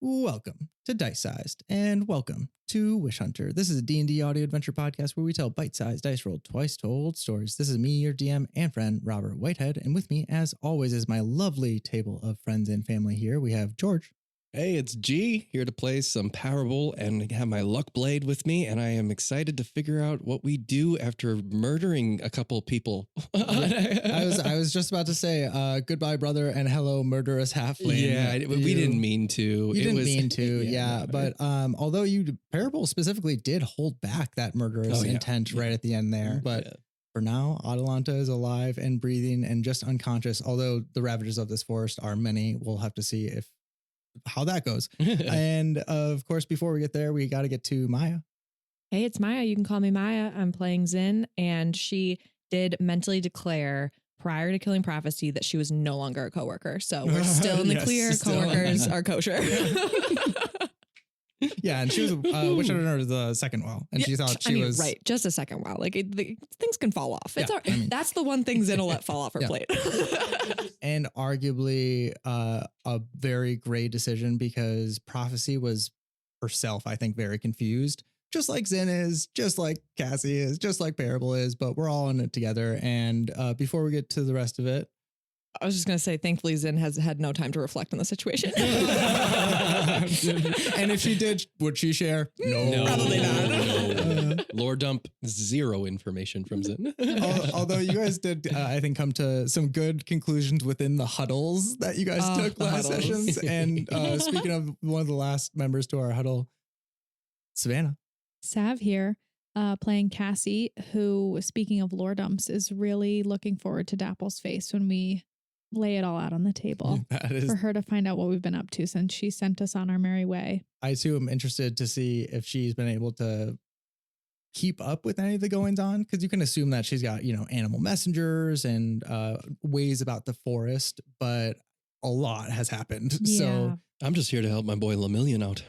Welcome to DiceSized, and welcome to Wish Hunter. This is a D&D audio adventure podcast where we tell bite-sized, dice-rolled, twice-told stories. This is me, your DM and friend, Robert Whitehead, and with me, as always, is my lovely table of friends and family here. We have George. Hey, it's G, here to play some Parable and have my luck blade with me, and I am excited to figure out what we do after murdering a couple people. I was just about to say goodbye, brother, and hello, murderous halfling. Yeah, we didn't mean to. You didn't mean to, yeah. But although Parable specifically did hold back that murderous intent right at the end there, but for now, Atalanta is alive and breathing and just unconscious. Although the ravages of this forest are many, we'll have to see how that goes. And of course, before we get there, we got to get to Maya. Hey, it's Maya. You can call me Maya. I'm playing Zin, and she did mentally declare prior to killing Prophecy that she was no longer a coworker. So we're still in the clear. Coworkers are kosher. Yeah, and she was Wish Hunter the second well, and she thought she was right. Just a second well, like things can fall off. It's that's the one thing Zin will let fall off her plate. And arguably a very great decision because Prophecy was herself, I think, very confused, just like Zin is, just like Cassie is, just like Parable is, but we're all in it together. And before we get to the rest of it, I was just going to say, thankfully, Zin has had no time to reflect on the situation. And if she did, would she share? No, probably not. No. Lore dump, zero information from Zin. Although you guys did, I think, come to some good conclusions within the huddles that you guys took last sessions. And speaking of one of the last members to our huddle, Savannah. Sav here. Playing Cassie, who, speaking of lore dumps, is really looking forward to Dapple's face when we lay it all out on the table for her to find out what we've been up to since she sent us on our merry way. I too am interested to see if she's been able to keep up with any of the goings on, because you can assume that she's got, animal messengers and ways about the forest, but a lot has happened. Yeah. So I'm just here to help my boy Lemillion out.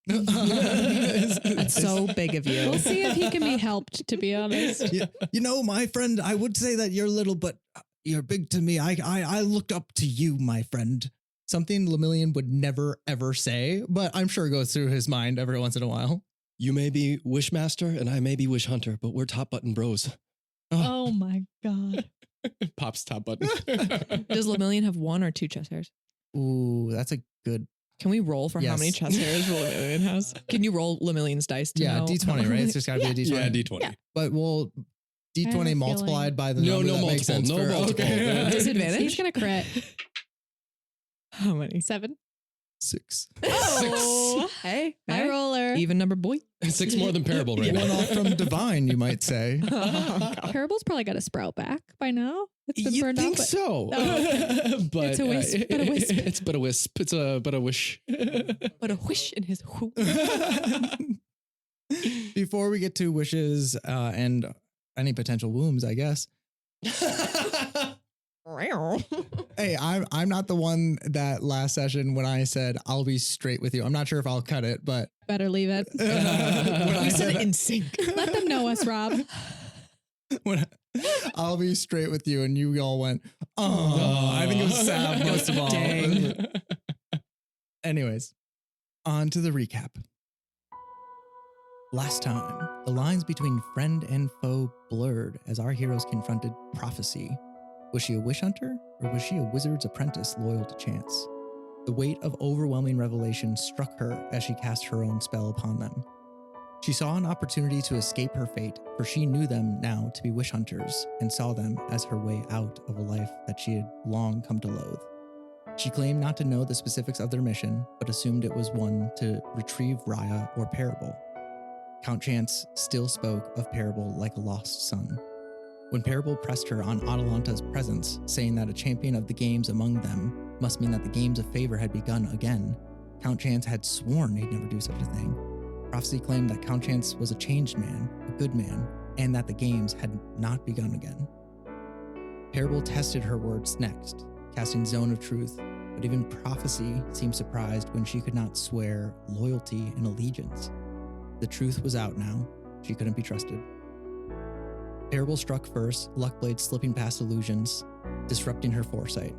That's so big of you. We'll see if he can be helped, to be honest. My friend, I would say that you're little, but you're big to me. I looked up to you, my friend. Something Lemillion would never, ever say, but I'm sure it goes through his mind every once in a while. You may be Wishmaster and I may be Wish Hunter, but we're top button bros. Oh my God. Pops top button. Does Lemillion have one or two chest hairs? Ooh, that's a good. Can we roll for how many chest hairs Lemillion has? Can you roll Lemillion's dice to know? D20, right? It's just got to be a D20. Yeah, D20. Yeah. But D20 multiplied by the number that makes sense. No multiple. Disadvantage? He's going to crit. How many? 7. 6. Oh, Hey. high roller. Even number boy. 6 more than Parable right now. One off from Divine, you might say. Parable's probably got a sprout back by now. It's been burned think out. So. But it's a wisp, but a wisp. It's but a wisp. It's but a wish. But a wish in his whoop. Before we get to wishes and any potential wombs, I guess. Hey, I'm not the one that last session when I said I'll be straight with you. I'm not sure if I'll cut it, but Better leave it. We said it in sync. Let them know us, Rob. I'll be straight with you, and you all went, oh, I think it was Sav most of all. Dang. Anyways, on to the recap. Last time, the lines between friend and foe blurred as our heroes confronted Prophecy. Was she a wish hunter, or was she a wizard's apprentice loyal to chance? The weight of overwhelming revelation struck her as she cast her own spell upon them. She saw an opportunity to escape her fate, for she knew them now to be wish hunters and saw them as her way out of a life that she had long come to loathe. She claimed not to know the specifics of their mission, but assumed it was one to retrieve Raya or Parable. Count Chance still spoke of Parable like a lost son. When Parable pressed her on Atalanta's presence, saying that a champion of the games among them must mean that the games of favor had begun again, Count Chance had sworn he'd never do such a thing. Prophecy claimed that Count Chance was a changed man, a good man, and that the games had not begun again. Parable tested her words next, casting Zone of Truth, but even Prophecy seemed surprised when she could not swear loyalty and allegiance. The truth was out now. She couldn't be trusted. Parable struck first, Luckblade slipping past illusions, disrupting her foresight.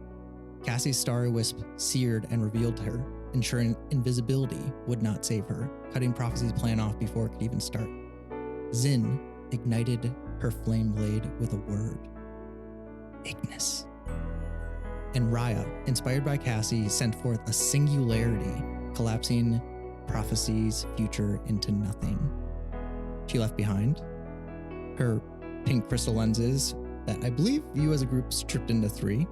Cassie's starry wisp seared and revealed her, ensuring invisibility would not save her, cutting Prophecy's plan off before it could even start. Zin ignited her flame blade with a word. Ignis. And Raya, inspired by Cassie, sent forth a singularity, collapsing Prophecy's future into nothing. She left behind her pink crystal lenses that I believe you as a group stripped into 3,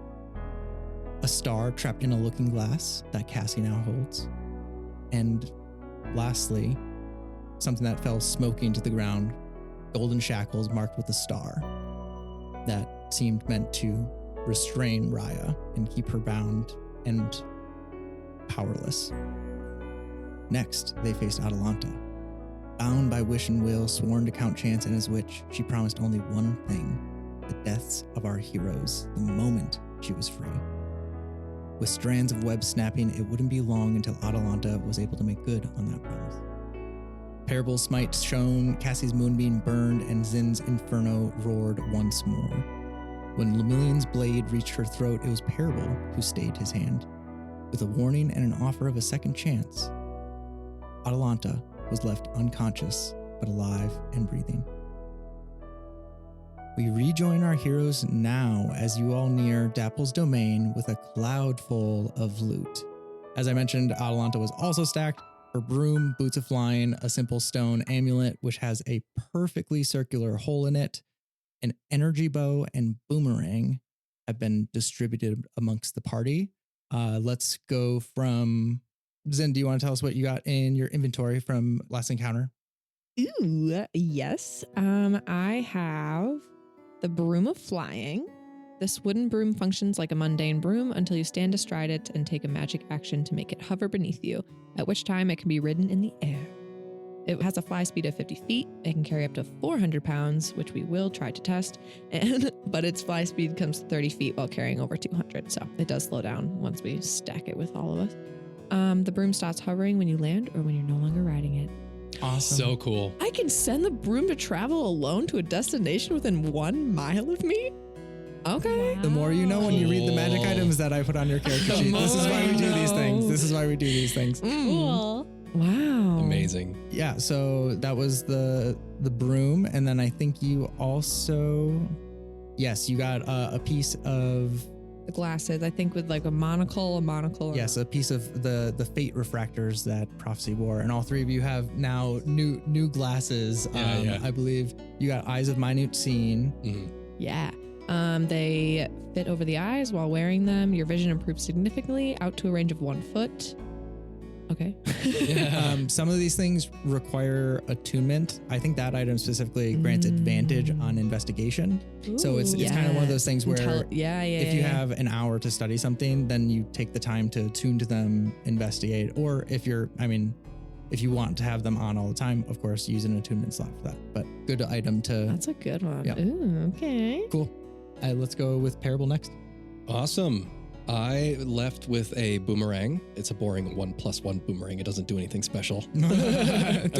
a star trapped in a looking glass that Cassie now holds, and lastly, something that fell smoking to the ground, golden shackles marked with a star that seemed meant to restrain Raya and keep her bound and powerless. Next, they faced Atalanta. Bound by wish and will, sworn to Count Chance and his witch, she promised only one thing: the deaths of our heroes the moment she was free. With strands of web snapping, it wouldn't be long until Atalanta was able to make good on that promise. Parable's smite shone, Cassie's moonbeam burned, and Zin's inferno roared once more. When Lemillion's blade reached her throat, it was Parable who stayed his hand. With a warning and an offer of a second chance, Atalanta was left unconscious, but alive and breathing. We rejoin our heroes now as you all near Dapple's domain with a cloud full of loot. As I mentioned, Atalanta was also stacked. Her broom, boots of flying, a simple stone amulet which has a perfectly circular hole in it, an energy bow, and boomerang have been distributed amongst the party. Let's go from Zin. Do you want to tell us what you got in your inventory from last encounter? Ooh, yes. I have the Broom of Flying. This wooden broom functions like a mundane broom until you stand astride it and take a magic action to make it hover beneath you, at which time it can be ridden in the air. It has a fly speed of 50 feet. It can carry up to 400 pounds, which we will try to test, but its fly speed comes to 30 feet while carrying over 200, so it does slow down once we stack it with all of us. The broom stops hovering when you land or when you're no longer riding it. Awesome. So cool. I can send the broom to travel alone to a destination within 1 mile of me? Okay. Wow. The more you know when you read the magic items that I put on your character sheet. This is why we do these things. This is why we do these things. Cool. Wow. Amazing. Yeah, so that was the broom, and then I think you also, yes, you got a piece of The glasses, I think with like a monocle. yes, a piece of the fate refractors that Prophecy wore, and all 3 of you have now new glasses. Yeah. I believe you got Eyes of Minute Seeing. Mhm. Yeah. They fit over the eyes while wearing them. Your vision improves significantly out to a range of 1 foot. Okay. Some of these things require attunement. I think that item specifically grants advantage on investigation. So it's kind of one of those things where if you have an hour to study something, then you take the time to attune to them, investigate, or if you want to have them on all the time, of course, use an attunement slot for that. But good item to. That's a good one. Yeah. Ooh, okay. Cool. Let's go with Parable next. Awesome. I left with a boomerang. It's a boring 1+1 boomerang. It doesn't do anything special. I'm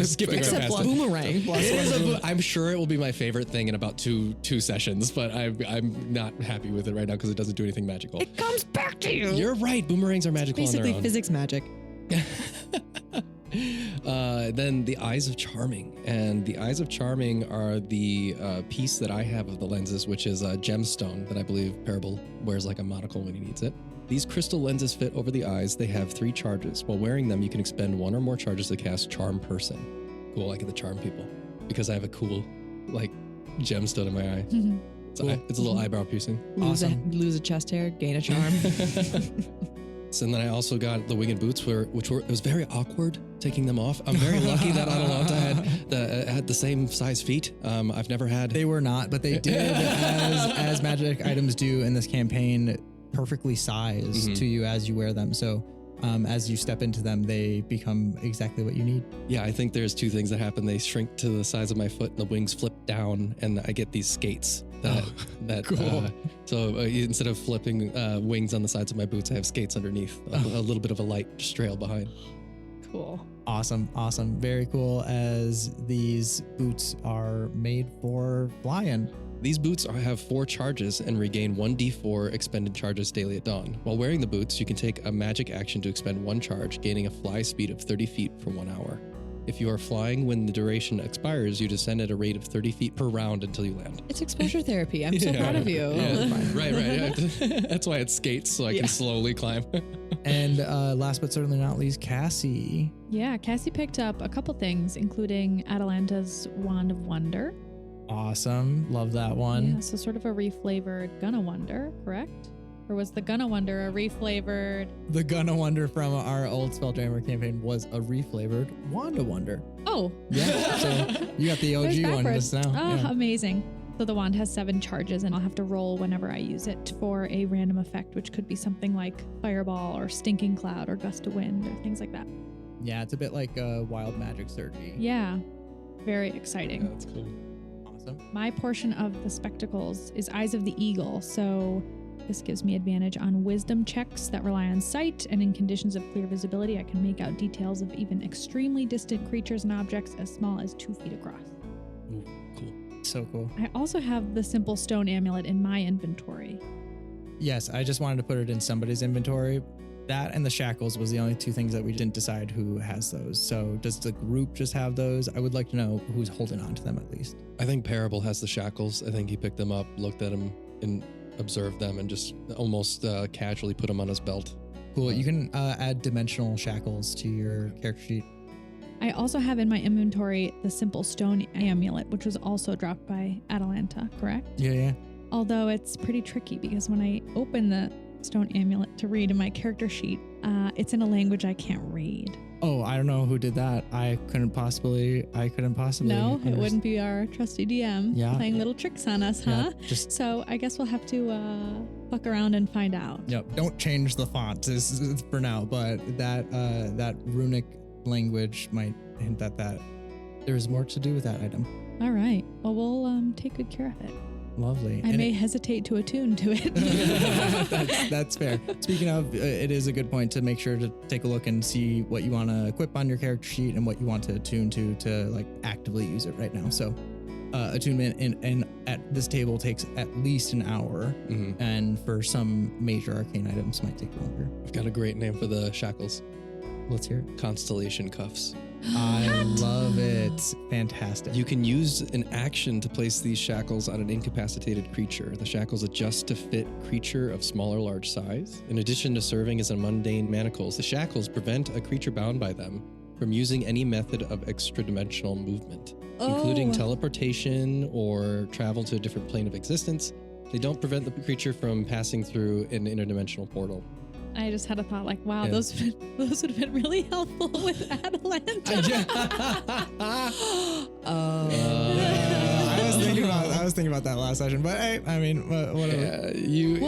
skipping right Except past it. boomerang. I'm sure it will be my favorite thing in about two sessions, but I'm not happy with it right now because it doesn't do anything magical. It comes back to you. You're right. Boomerangs are magical on their Basically own. physics magic. Then the Eyes of Charming. And the Eyes of Charming are the piece that I have of the lenses, which is a gemstone that I believe Parable wears like a monocle when he needs it. These crystal lenses fit over the eyes. They have 3 charges. While wearing them, you can expend 1 or more charges to cast Charm Person. Cool, I get to charm people because I have a cool, like, gemstone in my eye. So it's a little eyebrow piercing. Lose a chest hair, gain a charm. And then I also got the winged boots, it was very awkward taking them off. I'm very lucky that Atalanta had the same size feet. I've never had. They were not, but they did, as magic items do in this campaign, perfectly sized to you as you wear them. So as you step into them, they become exactly what you need. Yeah, I think there's 2 things that happen. They shrink to the size of my foot and the wings flip down and I get these skates. Cool. So instead of flipping wings on the sides of my boots, I have skates underneath, a little bit of a light trail behind. Cool. Awesome. Very cool, as these boots are made for flying. These boots have 4 charges and regain 1d4 expended charges daily at dawn. While wearing the boots, you can take a magic action to expend 1 charge, gaining a fly speed of 30 feet for 1 hour. If you are flying when the duration expires, you descend at a rate of 30 feet per round until you land. It's exposure therapy. I'm so proud of you. Yeah. Right. That's why it skates, so I can slowly climb. And last but certainly not least, Cassie. Yeah, Cassie picked up a couple things, including Atalanta's Wand of Wonder. Awesome. Love that one. Yeah, so sort of a reflavored Gonna Wonder, correct? Or was the Gonna Wonder a reflavored? The Gonna Wonder from our old Spelljammer campaign was a reflavored Wanda Wonder. Oh. Yeah, so you got the OG one just now. Oh, yeah. Amazing. So the wand has 7 charges, and I'll have to roll whenever I use it for a random effect, which could be something like Fireball or Stinking Cloud or Gust of Wind or things like that. Yeah, it's a bit like Wild Magic Surgery. Yeah, very exciting. Yeah, that's cool. Awesome. My portion of the spectacles is Eyes of the Eagle, so this gives me advantage on wisdom checks that rely on sight, and in conditions of clear visibility, I can make out details of even extremely distant creatures and objects as small as 2 feet across. Ooh, cool. So cool. I also have the simple stone amulet in my inventory. Yes, I just wanted to put it in somebody's inventory. That and the shackles was the only 2 things that we didn't decide who has those. So does the group just have those? I would like to know who's holding on to them at least. I think Parable has the shackles. I think he picked them up, looked at them, and observed them, and just almost casually put them on his belt. Cool. You can add dimensional shackles to your character sheet. I also have in my inventory the simple stone amulet, which was also dropped by Atalanta, correct? Yeah. Although it's pretty tricky because when I open the stone amulet to read in my character sheet, it's in a language I can't read. Oh, I don't know who did that. I couldn't possibly. No, it wouldn't be our trusty DM playing little tricks on us, huh? Yeah, so I guess we'll have to fuck around and find out. Yep. Don't change the font for now, but that runic language might hint at that there's more to do with that item. All right. Well, we'll take good care of it. Lovely. I may hesitate to attune to it. That's fair. Speaking of, it is a good point to make sure to take a look and see what you want to equip on your character sheet and what you want to attune to like actively use it right now. So attunement in at this table takes at least an hour, and for some major arcane items might take longer. I've got a great name for the shackles. Let's hear it. Constellation cuffs. I love it. Fantastic. You can use an action to place these shackles on an incapacitated creature. The shackles adjust to fit creature of small or large size. In addition to serving as a mundane manacles, the shackles prevent a creature bound by them from using any method of extra-dimensional movement, including teleportation or travel to a different plane of existence. They don't prevent the creature from passing through an interdimensional portal. I just had a thought like, wow, those would have been really helpful with Atalanta. I was thinking about that last session, but hey, I mean, whatever. She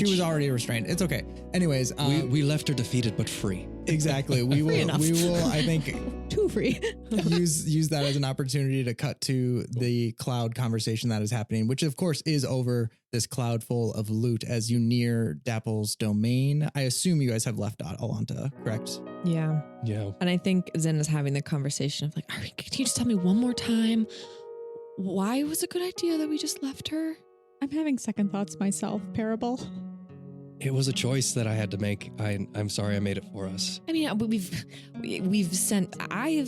was already restrained. It's okay. Anyways, we left her defeated but free. Exactly. We will. I think, too free. use that as an opportunity to cut to the cloud conversation that is happening, which of course is over this cloud full of loot as you near Dapple's domain. I assume you guys have left Atalanta, correct? Yeah. And I think Zen is having the conversation of like, can you just tell me one more time why it was a good idea that we just left her? I'm having second thoughts myself, Parable. It was a choice that I had to make. I'm sorry I made it for us. I mean, we've sent, I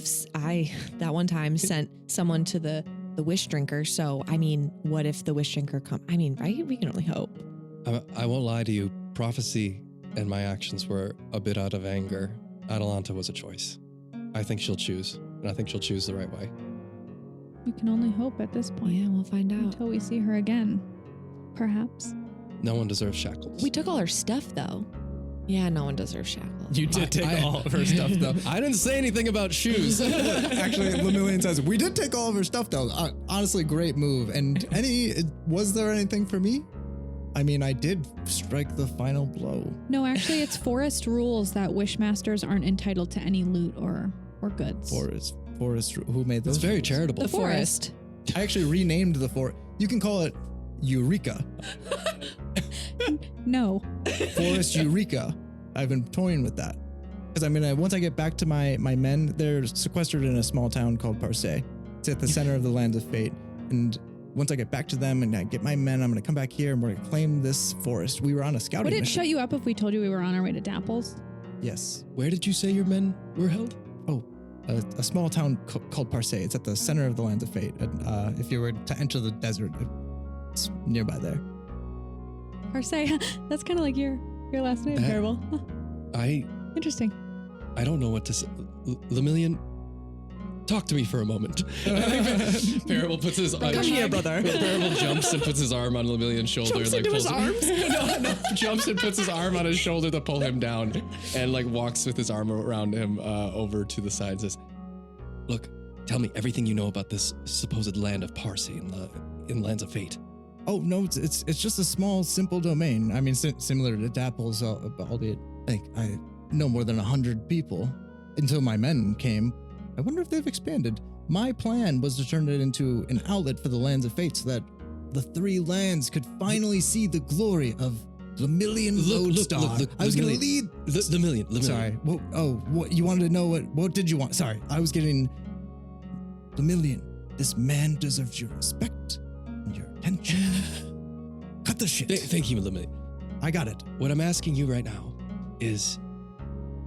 that one time sent someone to the wish drinker. So, I mean, what if the wish drinker come? I mean, right? We can only hope. I won't lie to you. Prophecy and my actions were a bit out of anger. Atalanta was a choice. I think she'll choose, and I think she'll choose the right way. We can only hope at this point. Yeah, we'll find out. Until we see her again, perhaps. No one deserves shackles. We took all her stuff, though. Yeah, no one deserves shackles. You did take all of her stuff, though. I didn't say anything about shoes. Actually, Lemillion says, we did take all of her stuff, though. Honestly, great move. And was there anything for me? I mean, I did strike the final blow. No, actually, it's forest rules that wishmasters aren't entitled to any loot or goods. Forest, who made those? It's very rules? charitable. The forest. I actually renamed the forest. You can call it Eureka. No. Forest Eureka. I've been toying with that. Because I'm gonna, once I get back to my men, they're sequestered in a small town called Parse. It's at the center of the Lands of Fate. And once I get back to them and I get my men, I'm going to come back here and we're going to claim this forest. We were on a scouting Would it mission. shut you up if we told you we were on our way to Dapple's? Yes. Where did you say your men were held? Oh, a small town called Parse. It's at the center of the Lands of Fate. And if you were to enter the desert, it's nearby there. Parse, that's kind of like your last name, Parable. Interesting. I don't know what to say. Lemillion, talk to me for a moment. Parable puts his Come here, brother. Parable jumps and puts his arm on Lemillion's shoulder. Jumps and into his arms? No, jumps and puts his arm on his shoulder to pull him down and like walks with his arm around him over to the side and says, look, tell me everything you know about this supposed land of Parsi in Lands of Fate. Oh, no, it's just a small, simple domain. I mean, similar to Dapple's, albeit like I know more than 100 people until my men came. I wonder if they've expanded. My plan was to turn it into an outlet for the Lands of Fate so that the 3 lands could finally see the glory of Lemillion Lodestar. I was going to lead Lemillion. Sorry. What you wanted to know? What did you want? Sorry, I was getting Lemillion. This man deserves your respect and your attention. Cut the shit. Thank you, Lemillion. I got it. What I'm asking you right now is,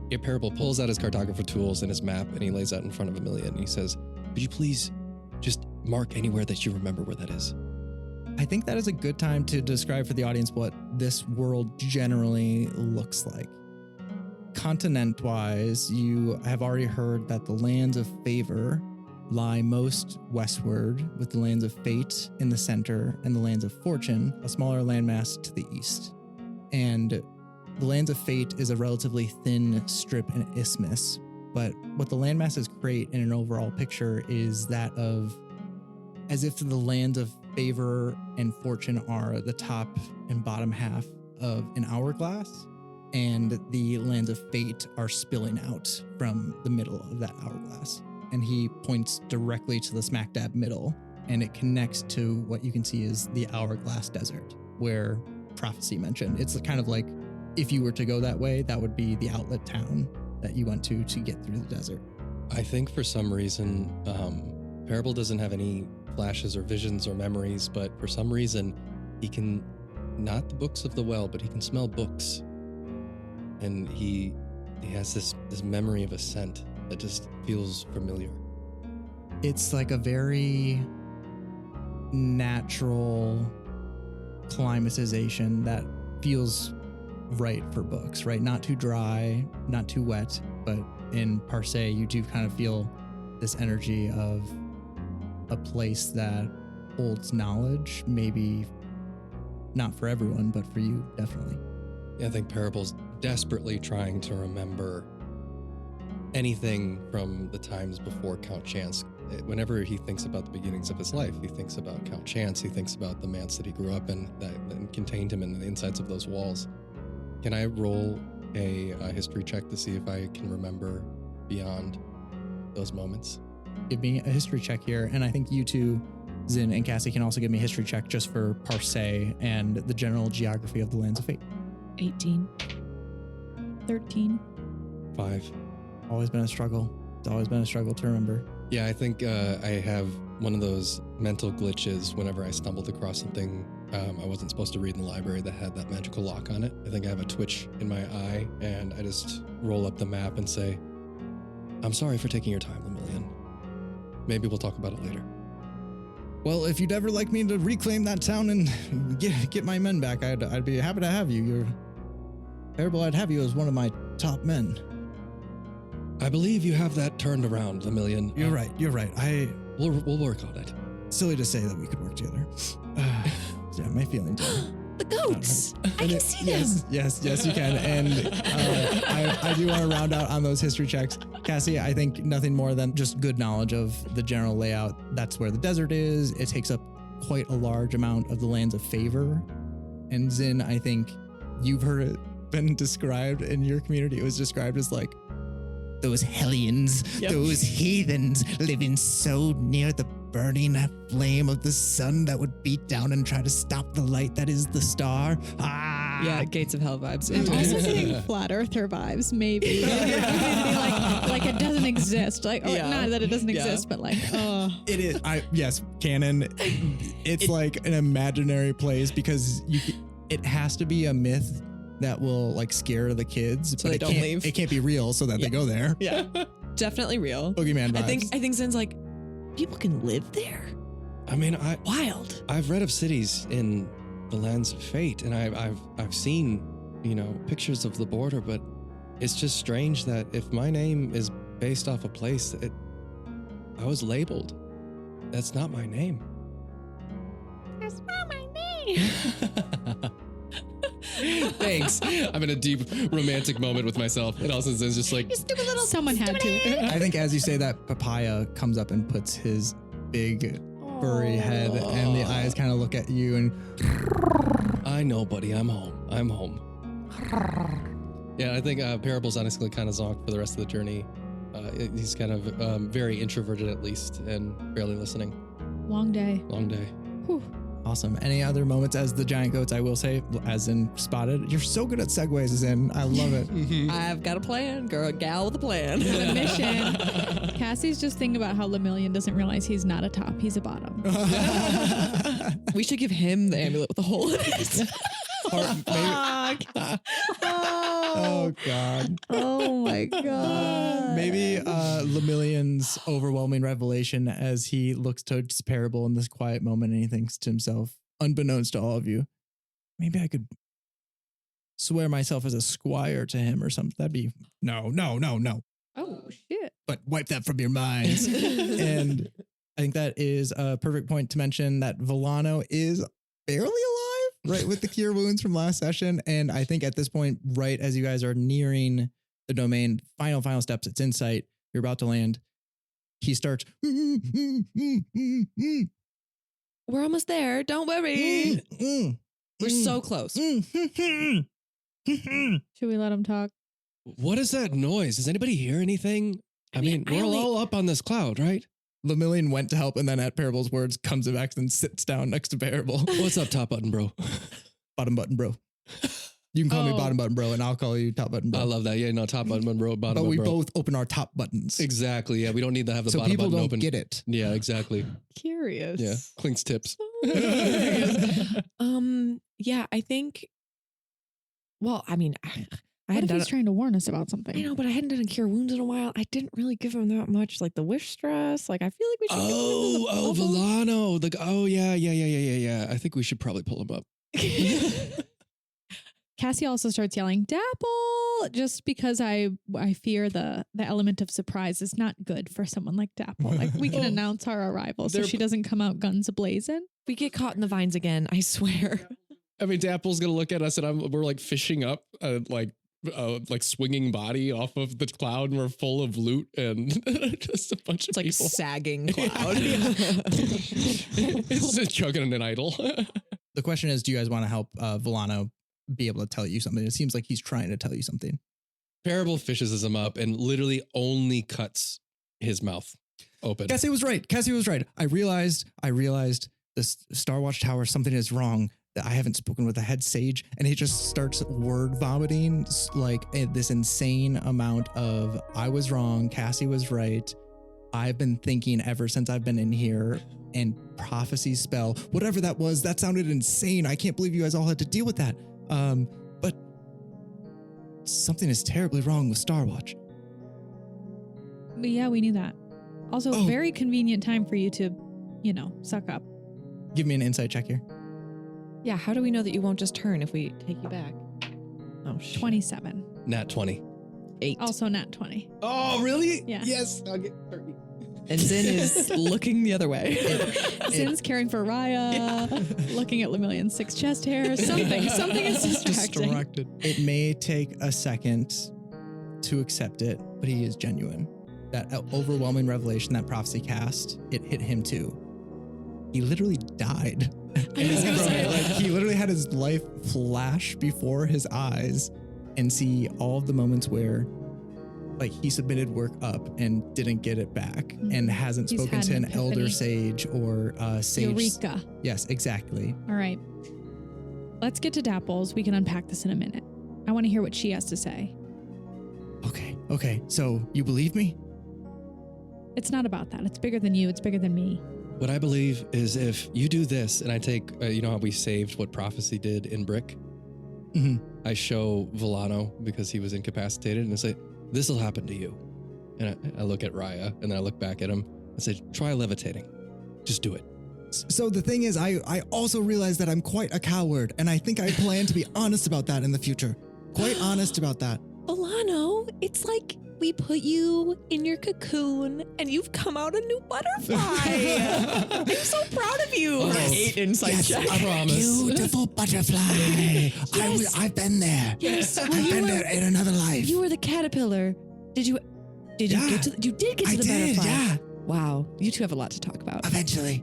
your Parable pulls out his cartographer tools and his map and he lays out in front of Lemillion and he says, could you please just mark anywhere that you remember where that is? I think that is a good time to describe for the audience what this world generally looks like. Continent-wise, you have already heard that the Lands of Favor lie most westward, with the Lands of Fate in the center and the Lands of Fortune, a smaller landmass, to the east. And the Lands of Fate is a relatively thin strip and isthmus, but what the landmasses create in an overall picture is that of as if the Lands of Favor and Fortune are the top and bottom half of an hourglass, and the Lands of Fate are spilling out from the middle of that hourglass. And he points directly to the smack dab middle, and it connects to what you can see is the Hourglass Desert, where Prophecy mentioned. It's kind of like, if you were to go that way, that would be the outlet town that you went to get through the desert. I think for some reason, Parable doesn't have any flashes or visions or memories, but for some reason, he can, not the books of the well, but he can smell books. And he has this memory of a scent that just feels familiar. It's like a very natural climatization that feels right for books, right? Not too dry, not too wet, but in Parse, you do kind of feel this energy of a place that holds knowledge, maybe not for everyone, but for you, definitely. Yeah, I think Parable's desperately trying to remember anything from the times before Count Chance. Whenever he thinks about the beginnings of his life, he thinks about Count Chance, he thinks about the manse that he grew up in that contained him in the insides of those walls. Can I roll a history check to see if I can remember beyond those moments? Give me a history check here, and I think you two, Zin and Cassie, can also give me a history check just for Parse and the general geography of the Lands of Fate. 18. 13. 5. Always been a struggle. It's always been a struggle to remember. Yeah, I think I have one of those mental glitches whenever I stumbled across something I wasn't supposed to read in the library that had that magical lock on it. I think I have a twitch in my eye, and I just roll up the map and say, I'm sorry for taking your time, Lemillion. Maybe we'll talk about it later. Well, if you'd ever like me to reclaim that town and get my men back, I'd be happy to have you. You're Parable, I'd have you as one of my top men. I believe you have that turned around, Lemillion. You're right. We'll work on it. Silly to say that we could work together. Yeah, my feelings are. The goats! I can see them! Yes, you can. And I do want to round out on those history checks. Cassie, I think nothing more than just good knowledge of the general layout. That's where the desert is. It takes up quite a large amount of the Lands of Favor. And Zin, I think you've heard it been described in your community. It was described as like, those hellions, those heathens living so near the burning flame of the sun that would beat down and try to stop the light that is the star. Yeah, Gates of Hell vibes. I'm also getting flat earther vibes, maybe. Like a dozen doesn't exist. Like, Yeah. not that it doesn't Yeah. exist, but like, It is. Yes, canon. It's like an imaginary place because it has to be a myth that will like scare the kids, So but they it don't can't, leave. It can't be real, so that they go there. Yeah. Definitely real. Boogeyman vibes. I think Zen's like, people can live there? I mean, Wild. I've read of cities in the lands of fate, and I've seen, pictures of the border, but it's just strange that if my name is based off a place, I was labeled. That's not my name. That's not my name. Thanks. I'm in a deep romantic moment with myself, and all of a sudden it's just like, You stupid little. someone had to. I think as you say that, Papaya comes up and puts his big furry head, and the eyes kind of look at you, and I know, buddy. I'm home. I'm home. Yeah, I think Parable's honestly kind of zonked for the rest of the journey. He's kind of very introverted at least, and barely listening. Long day. Long day. Whew. awesome. Any other moments as the giant goats? I will say, as in spotted, you're so good at segues. As in, I love it. I've got a plan, girl, gal with a plan. The mission. Cassie's just thinking about how Lemillion doesn't realize he's not a top, he's a bottom. We should give him the amulet with the hole in it. Oh God. Oh my God. Maybe Lemillion's overwhelming revelation as he looks towards Parable in this quiet moment and he thinks to himself, unbeknownst to all of you, maybe I could swear myself as a squire to him or something. That'd be no. Oh, shit. But wipe that from your minds. And I think that is a perfect point to mention that Volano is barely alive, right, with the cure wounds from last session. And I think at this point, right as you guys are nearing the domain, final steps, it's in sight, you're about to land, he starts, We're almost there. Don't worry. We're so close. Should we let him talk? What is that noise? Does anybody hear anything? I mean, we're all up on this cloud, right? Lemillion went to help and then at Parable's words comes back and sits down next to Parable. What's up, top button, bro? Bottom button, bro. You can call me bottom button, bro, and I'll call you top button, bro. I love that. Yeah, no, top button, bro, bottom But we button, bro. both open our top buttons. Exactly. Yeah, we don't need to have the So bottom people button don't open. get it. Yeah, exactly. Curious. Yeah, Clink's tips. Yeah, I think. Well, I mean, I What hadn't if done. he's trying to warn us about something? I know, but I hadn't done a cure wounds in a while. I didn't really give him that much, like the wish stress. Like I feel like we should. Oh, Volano. Yeah. I think we should probably pull him up. Cassie also starts yelling, Dapple, just because I fear the element of surprise is not good for someone like Dapple. Like we can announce our arrival so she doesn't come out guns a-blazing. We get caught in the vines again. I swear. I mean, Dapple's gonna look at us, and we're like fishing up, like swinging body off of the cloud, and we're full of loot and just a bunch of It's like people. sagging cloud. It's just chugging an idol. The question is, do you guys want to help Volano be able to tell you something? It seems like he's trying to tell you something. Parable fishes him up and literally only cuts his mouth open. Cassie was right. I realized this Star Watch Tower, something is wrong. That I haven't spoken with the head sage, and he just starts word vomiting like this insane amount of I was wrong, Cassie was right. I've been thinking ever since I've been in here, and prophecy spell, whatever that was, that sounded insane. I can't believe you guys all had to deal with that. But something is terribly wrong with Star Watch. But yeah, we knew that. Also, very convenient time for you to, suck up. Give me an insight check here. Yeah, how do we know that you won't just turn if we take you back? Oh, shit. 27. Nat 20. 8. Also nat 20. Oh, really? Yeah. Yes, I'll get 30. And Zin is looking the other way. Zin's caring for Raya, looking at Lemillion's 6 chest hairs. Something is distracting. It may take a second to accept it, but he is genuine. That overwhelming revelation, that prophecy cast, it hit him too. He literally died. He literally had his life flash before his eyes and see all of the moments where he submitted work up and didn't get it back and hasn't spoken to an elder sage or sage. Eureka. Yes, exactly. All right. Let's get to Dapple's. We can unpack this in a minute. I want to hear what she has to say. Okay. So you believe me? It's not about that. It's bigger than you. It's bigger than me. What I believe is if you do this, and I take, you know how we saved what prophecy did in brick? Mhm. I show Volano because he was incapacitated, and I say, this will happen to you. And I look at Raya, and then I look back at him and say, try levitating. Just do it. So the thing is, I also realize that I'm quite a coward, and I think I plan to be honest about that in the future. Quite honest about that. Volano, it's like we put you in your cocoon and you've come out a new butterfly. I'm so proud of you. Oh, 8 insight check. I promise. Beautiful butterfly. I've been there. Yes. I've been there in another life. You were the caterpillar. Did you Yeah. get to you did get to the did, butterfly? yeah. Wow. You two have a lot to talk about. Eventually.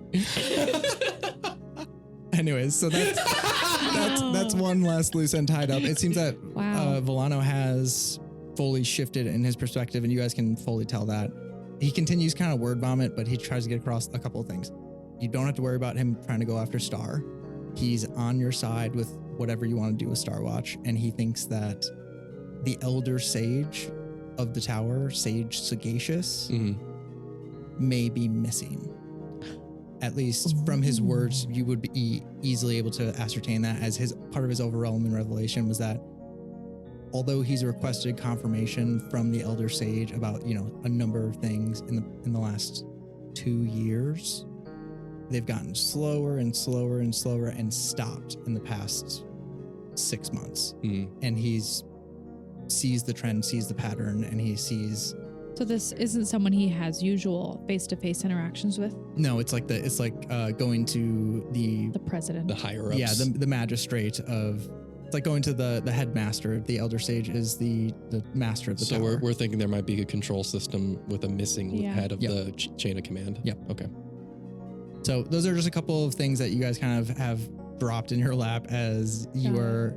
Anyways, so that's one last loose end tied up. It seems that Wow. Volano has fully shifted in his perspective, and you guys can fully tell that. He continues kind of word vomit, but he tries to get across a couple of things. You don't have to worry about him trying to go after Star. He's on your side with whatever you want to do with Starwatch, and he thinks that the elder sage of the tower, Sage Sagacious, may be missing. At least from his words, you would be easily able to ascertain that, as his part of his overwhelming revelation was that although he's requested confirmation from the elder sage about, you know, a number of things in the last 2 years, they've gotten slower and slower and slower and stopped in the past 6 months. And he's sees the trend, sees the pattern, and he sees. So this isn't someone he has usual face-to-face interactions with? No, it's like going to the president. The higher ups. Yeah, the magistrate of. It's like going to the headmaster. The elder sage is the master of the tower. So we're thinking there might be a control system with a missing head of the chain of command. Yep. Okay. So those are just a couple of things that you guys kind of have dropped in your lap as you are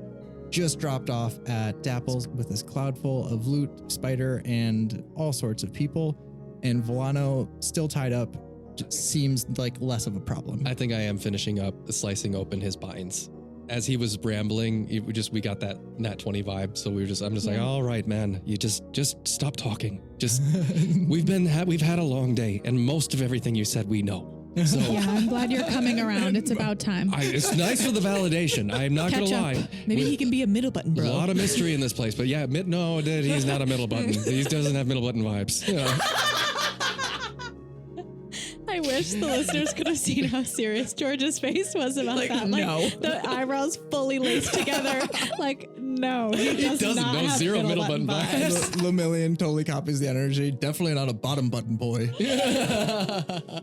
just dropped off at Dapple's with this cloud full of loot, spider, and all sorts of people. And Volano, still tied up, just seems like less of a problem. I think I am finishing up slicing open his binds. As he was rambling, we got that nat 20 vibe. So I'm just like, all right, man, you just stop talking. Just we've had a long day, and most of everything you said we know. So Yeah, I'm glad you're coming around. It's about time. it's nice for the validation. I'm not gonna lie. Maybe he can be a middle button, bro. A lot of mystery in this place, but yeah, no, he's not a middle button. He doesn't have middle button vibes. Yeah. I wish the listeners could have seen how serious George's face was about that. Like, no. The eyebrows fully laced together. Like, no, he doesn't know have zero middle button vibes. Lemillion totally copies the energy. Definitely not a bottom button boy.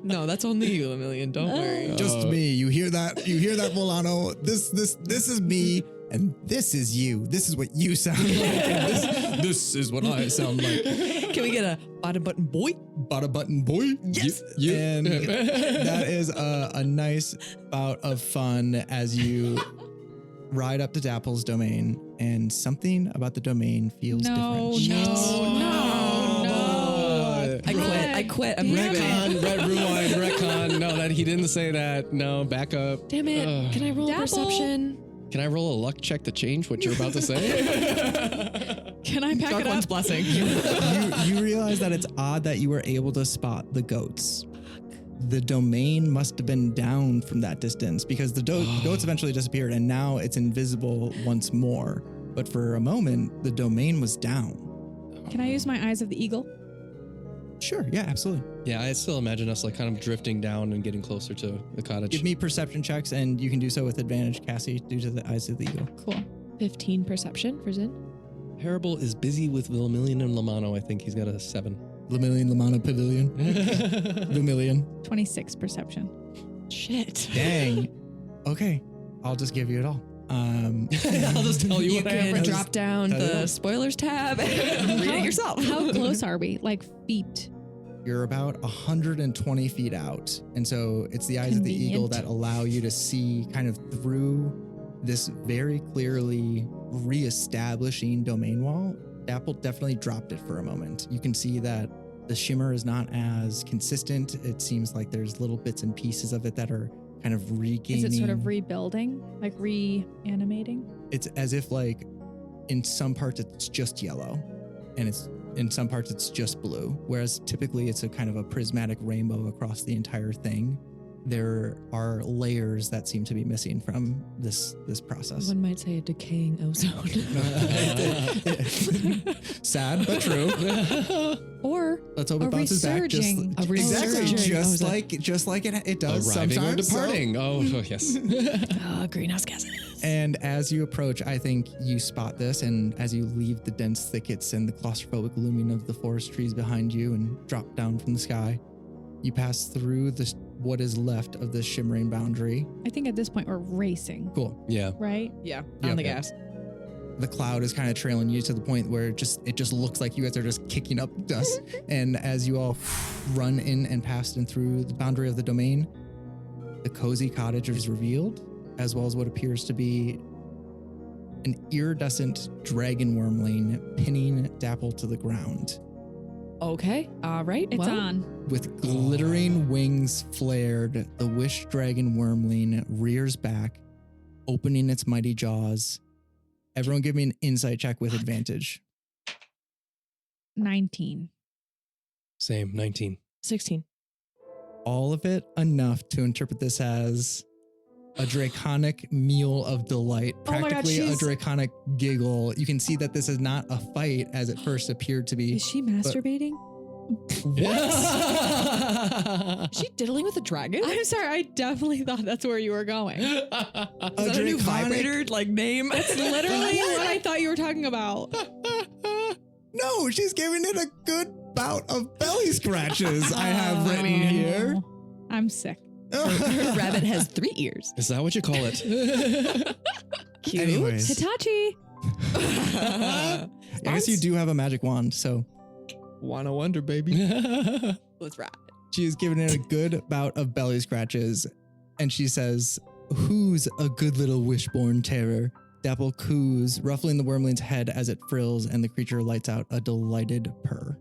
No, that's only you, Lemillion. Don't worry. Just me. You hear that? You hear that, Volano? This is me, and this is you. This is what you sound like. And this is what I sound like. Can we get a bottom button boy? Bottom button boy. Yes. And that is a nice bout of fun as you ride up to Dapple's domain, and something about the domain feels different. No. I quit. I'm leaving. Rewind, retcon. No, that he didn't say that. No, back up. Damn it. Can I roll Dapple. perception? Can I roll a luck check to change what you're about to say? Can I pack Dark it One's up? blessing. You realize that it's odd that you were able to spot the goats. The domain must have been down from that distance, because the goats eventually disappeared, and now it's invisible once more. But for a moment, the domain was down. Can I use my eyes of the eagle? Sure, yeah, absolutely. Yeah, I still imagine us like kind of drifting down and getting closer to the cottage. Give me perception checks, and you can do so with advantage, Cassie, due to the eyes of the eagle. Cool. 15 perception for Zin. Parable is busy with Lemillion and Lamano. I think he's got a 7. Lemillion, Lamana, Pavilion. Lemillion. 26 perception. Shit. Dang. Okay, I'll just give you it all. I'll just tell you You what I can have. drop down tell you the what. spoilers tab and read it yourself. How close are we? Like feet? You're about 120 feet out. And so it's the eyes of the eagle Convenient. that allow you to see kind of through this very clearly reestablishing domain wall. Dapple definitely dropped it for a moment. You can see that the shimmer is not as consistent. It seems like there's little bits and pieces of it that are kind of regaining. Is it sort of rebuilding? Like reanimating? It's as if like in some parts it's just yellow and it's in some parts it's just blue, whereas typically it's a kind of a prismatic rainbow across the entire thing. There are layers that seem to be missing from this process. One might say a decaying ozone. Sad but true. Or let's hope it bounces back. Just like it does Arriving sometimes. or departing. Oh yes. Greenhouse gases. And as you approach, I think you spot this, and as you leave the dense thickets and the claustrophobic looming of the forest trees behind you and drop down from the sky, you pass through what is left of the shimmering boundary. I think at this point we're racing. Cool. Yeah. Right? Yeah. Yep. On the gas. The cloud is kind of trailing you to the point where it just looks like you guys are just kicking up dust. And as you all run in and past and through the boundary of the domain, the cozy cottage is revealed, as well as what appears to be an iridescent dragon wormling pinning Dapple to the ground. Okay. All right. It's on. With glittering wings flared, the wish dragon wormling rears back, opening its mighty jaws. Everyone give me an insight check with advantage. 19. Same, 19. 16. All of it enough to interpret this as a draconic meal of delight, practically a draconic giggle. You can see that this is not a fight as it first appeared to be. Is she masturbating? What? Is she diddling with a dragon? I'm sorry, I definitely thought that's where you were going. Is that a new vibrator name? That's literally what I thought you were talking about. No, she's giving it a good bout of belly scratches. I have written here. I'm sick. Her rabbit has 3 ears. Is that what you call it? Cute. Anyways. Hitachi. I guess you do have a magic wand, so. Wanna wonder, baby. Let's ride. She is giving it a good bout of belly scratches, and she says, "Who's a good little wishborn terror?" Dapple coos, ruffling the wormling's head as it frills, and the creature lights out a delighted purr.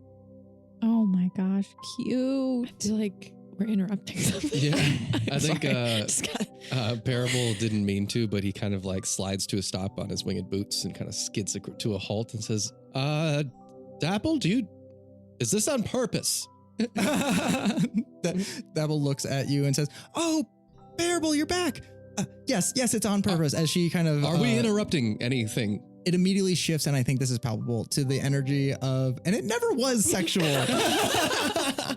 Oh my gosh, I cute. feel like we're interrupting something. Yeah. I think Sorry. Parable didn't mean to, but he kind of like slides to a stop on his winged boots and kind of skids to a halt and says, Dapple, is this on purpose? Dapple looks at you and says, "Oh, Parable, you're back. Yes, it's on purpose." As she kind of... Are we interrupting anything? It immediately shifts, and I think this is palpable, to the energy of... And it never was sexual.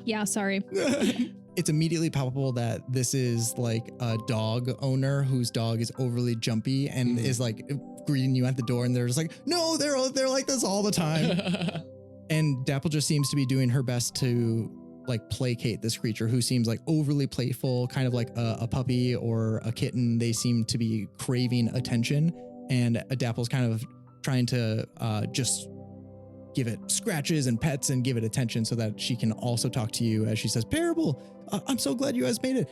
Yeah, sorry. It's immediately palpable that this is like a dog owner whose dog is overly jumpy and is like greeting you at the door, and they're just like, "No, they're like this all the time." And Dapple just seems to be doing her best to like placate this creature who seems like overly playful, kind of like a puppy or a kitten. They seem to be craving attention, and Dapple's kind of trying to just give it scratches and pets and give it attention so that she can also talk to you as she says, "Parable, I'm so glad you guys made it.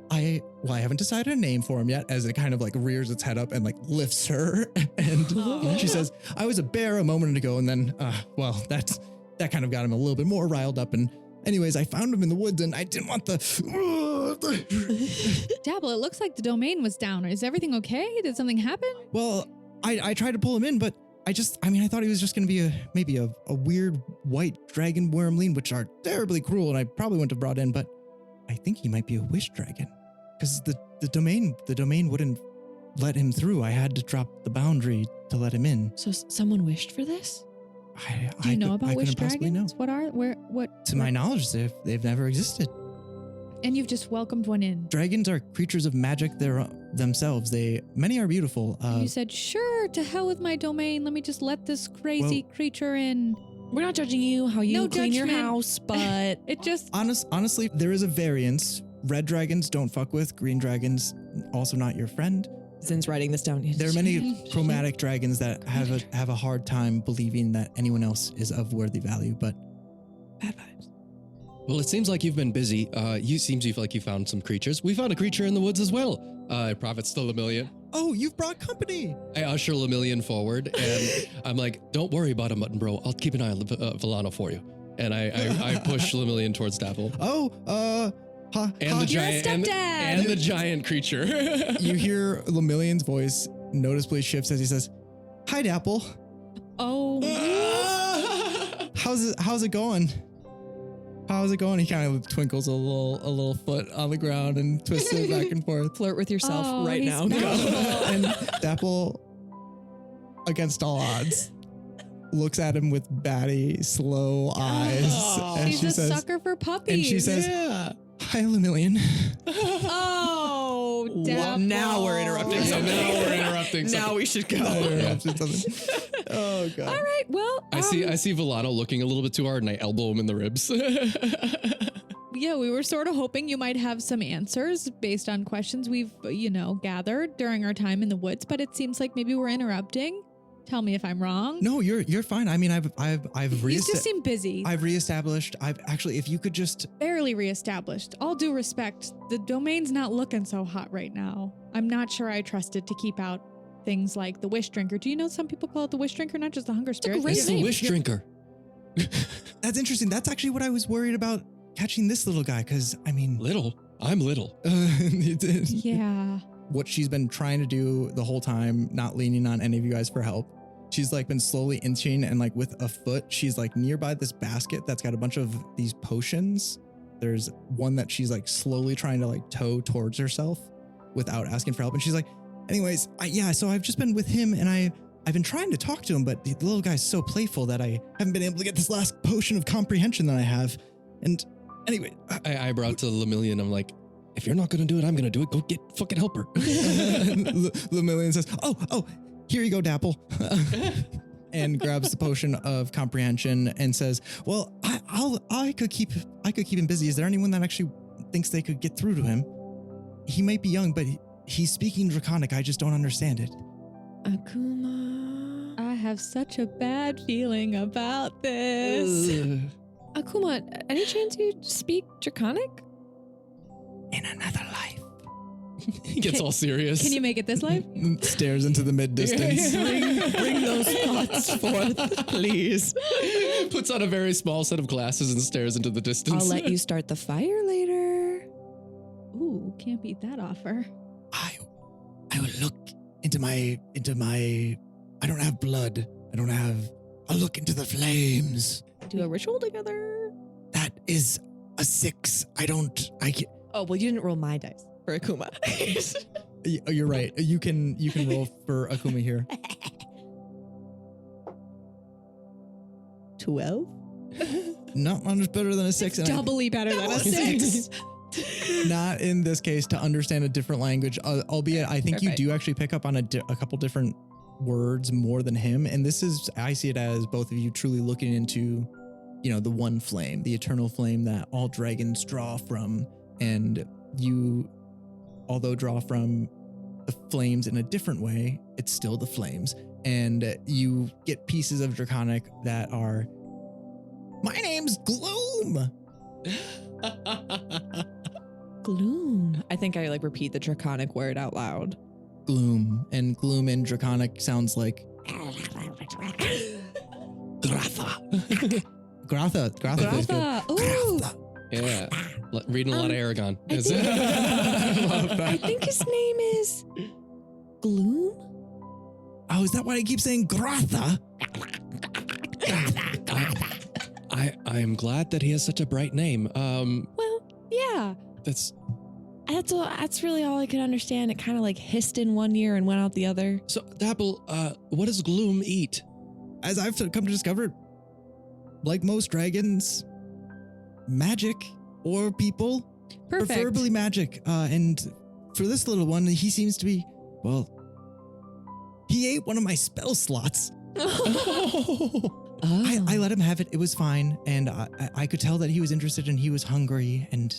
I haven't decided a name for him yet," as it kind of like rears its head up and like lifts her. And she says, "I was a bear a moment ago, and then, that kind of got him a little bit more riled up. And anyways, I found him in the woods and I didn't want Dapple, it looks like the domain was down. Is everything okay? Did something happen? Well, I tried to pull him in, but I thought he was just going to be maybe a weird white dragon wormling, which are terribly cruel, and I probably wouldn't have brought in, but I think he might be a wish dragon. Because the domain wouldn't let him through. I had to drop the boundary to let him in." So someone wished for this? Do you know about wish dragons? What? To my knowledge, they've never existed. And you've just welcomed one in. Dragons are creatures of magic themselves. Many are beautiful. You said, "Sure, to hell with my domain. Let me just let this crazy creature in." We're not judging you, how you clean your house, but it just... Honestly, there is a variance. Red dragons don't fuck with. Green dragons, also not your friend. Zin's writing this down. There are many chromatic dragons that have a hard time believing that anyone else is of worthy value, but bad vibes. Well, it seems like you've been busy. You like you found some creatures. We found a creature in the woods as well. Profit's still Lemillion. Oh, you've brought company. I usher Lemillion forward, and I'm like, "Don't worry about him, Mutton Bro. I'll keep an eye on Villano for you." And I push Lemillion towards Dapple. And the giant creature. You hear Lemillion's voice noticeably shifts as he says, "Hi, Dapple." Oh. how's it going? How's it going? He kind of twinkles a little foot on the ground and twists it back and forth. Flirt with yourself right now. And Dapple, against all odds, looks at him with batty, slow eyes. And She's she a says, sucker for puppies. And she says, "Hi, Lemillion." Oh, Dapple. Now we're interrupting something. Now we should go. Oh god. All right. Well, I see Villano looking a little bit too hard, and I elbow him in the ribs. Yeah, we were sort of hoping you might have some answers based on questions we've, gathered during our time in the woods, but it seems like maybe we're interrupting. Tell me if I'm wrong. No, you're fine. I mean, I've You just seem busy. I've reestablished. I've actually, if you could just Barely reestablished. All due respect, the domain's not looking so hot right now. I'm not sure I trusted to keep out things like the wish drinker. Do you know some people call it the wish drinker, not just the hunger spirit? It's the wish drinker. That's interesting. That's actually what I was worried about catching this little guy, because I mean, Little. I'm little. Yeah. what she's been trying to do the whole time, not leaning on any of you guys for help. She's like been slowly inching, and like with a foot, she's like nearby this basket that's got a bunch of these potions. There's one that she's like slowly trying to like tow towards herself without asking for help. And she's like, anyways, so I've just been with him, and I've been trying to talk to him, but the little guy's so playful that I haven't been able to get this last potion of comprehension that I have. And anyway, I brought to Lemillion. I'm like, if you're not going to do it, I'm going to do it. Go get fucking help her. Lemillion says, oh, here you go, Dapple. And grabs the potion of comprehension and says, well, I could keep him busy. Is there anyone that actually thinks they could get through to him? He might be young, but he's speaking Draconic. I just don't understand it. Akuma. I have such a bad feeling about this. Akuma, any chance you speak Draconic? In another life. He gets all serious. Can you make it this life? Stares into the mid-distance. Bring those thoughts forth, please. Puts on a very small set of glasses and stares into the distance. I'll let you start the fire later. Ooh, can't beat that offer. I will look into my, I don't have blood. I'll look into the flames. Do a ritual together. That is a 6. I can't. Oh, well, you didn't roll my dice for Akuma. You're right. You can roll for Akuma here. 12? Not much better than a 6. It's doubly better than a 6. Not in this case, to understand a different language, albeit I think Perfect. you do actually pick up on a couple different words more than him. And this is, I see it as both of you truly looking into, the one flame, the eternal flame that all dragons draw from. And you, although draw from the flames in a different way, it's still the flames. And you get pieces of Draconic that are, my name's Gloom. Gloom. I think I repeat the Draconic word out loud. Gloom. And Gloom in Draconic sounds like Gratha. Gratha feels good. Ooh. Yeah. Reading a lot of Aragon. I think his name is Gloom. Oh, is that why I keep saying Gratha? I am glad that he has such a bright name. Well, yeah. That's really all I could understand. It kind of hissed in one ear and went out the other. so. Dapple, what does Gloom eat? As I've come to discover, like most dragons, magic or people, Perfect. preferably magic. And for this little one, he seems to be, well, he ate one of my spell slots. I let him have it. It was fine. And I could tell that he was interested and he was hungry. And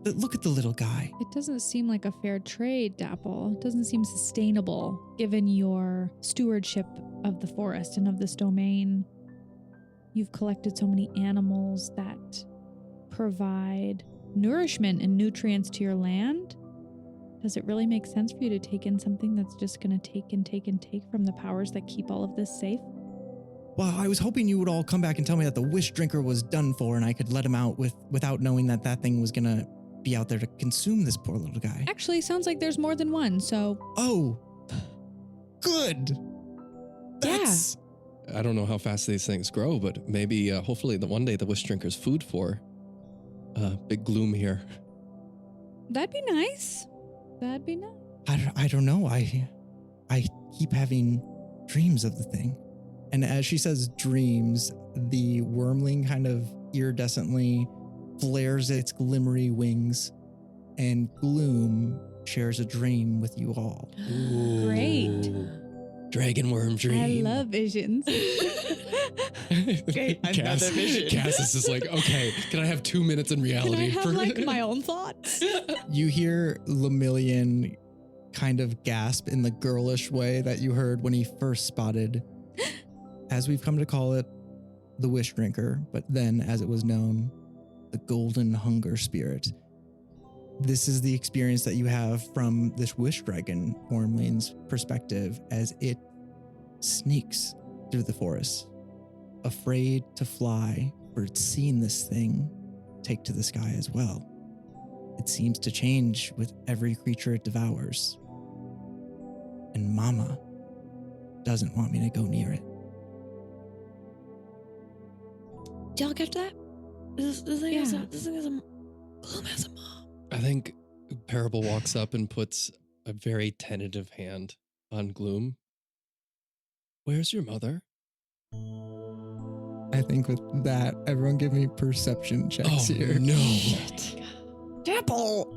look at the little guy. It doesn't seem like a fair trade, Dapple. It doesn't seem sustainable given your stewardship of the forest and of this domain. You've collected so many animals that provide nourishment and nutrients to your land. Does it really make sense for you to take in something that's just going to take and take and take from the powers that keep all of this safe? Well, I was hoping you would all come back and tell me that the wish drinker was done for and I could let him out without knowing that thing was going to be out there to consume this poor little guy. Actually, sounds like there's more than one, so... Oh, good. That's I don't know how fast these things grow, but maybe, hopefully, one day the Wish Drinker's food for Big Gloom here. That'd be nice. That'd be nice. I don't know. I keep having dreams of the thing. And as she says dreams, the wormling kind of iridescently flares its glimmery wings, and Gloom shares a dream with you all. Ooh. Great. Dragon worm dream. I love visions. Okay, another vision. Cass is just like, okay, can I have 2 minutes in reality? Can I have like my own thoughts? You hear Lemillion kind of gasp in the girlish way that you heard when he first spotted, as we've come to call it, the Wish Drinker, but then as it was known, the Golden Hunger Spirit. This is the experience that you have from this Wish Dragon Wormling's perspective as it sneaks through the forest, afraid to fly, for it's seen this thing take to the sky as well. It seems to change with every creature it devours. And Mama doesn't want me to go near it. Did y'all catch that? This thing is a Gloom has a mom. I think Parable walks up and puts a very tentative hand on Gloom. Where's your mother? I think with that, everyone give me perception checks here. No. Shit. Dapple.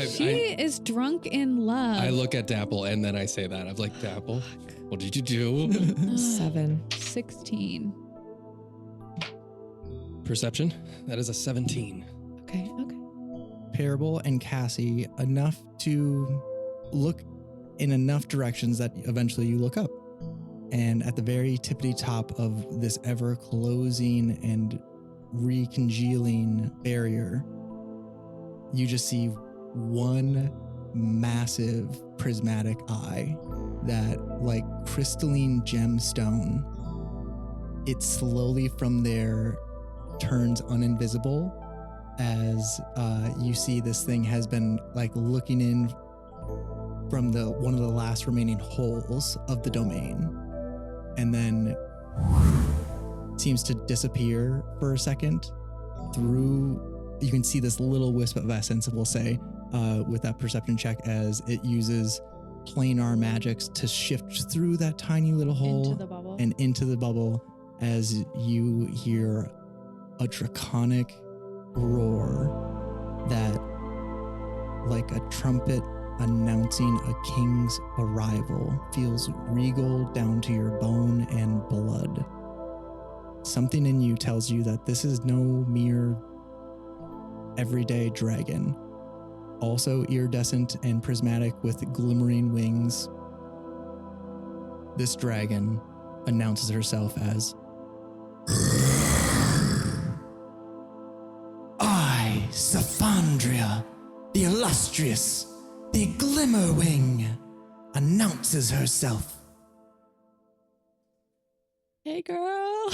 She is drunk in love. I look at Dapple and then I say that. I'm like, Dapple, what did you do? 7. 16. Perception? That is a 17. Okay. Parable and Cassie, enough to look in enough directions that eventually you look up. And at the very tippity top of this ever closing and recongealing barrier, you just see one massive prismatic eye that, like crystalline gemstone, it slowly from there turns uninvisible as you see this thing has been like looking in from one of the last remaining holes of the domain, and then seems to disappear for a second through. You can see this little wisp of essence, we'll say, with that perception check, as it uses planar magics to shift through that tiny little hole Into the bubble. and into the bubble, as you hear a draconic roar that, like a trumpet announcing a king's arrival, feels regal down to your bone and blood. Something in you tells you that this is no mere everyday dragon. Also iridescent and prismatic with glimmering wings, this dragon announces herself as I, Saphandria, the illustrious, the Glimmerwing, announces herself. Hey, girl.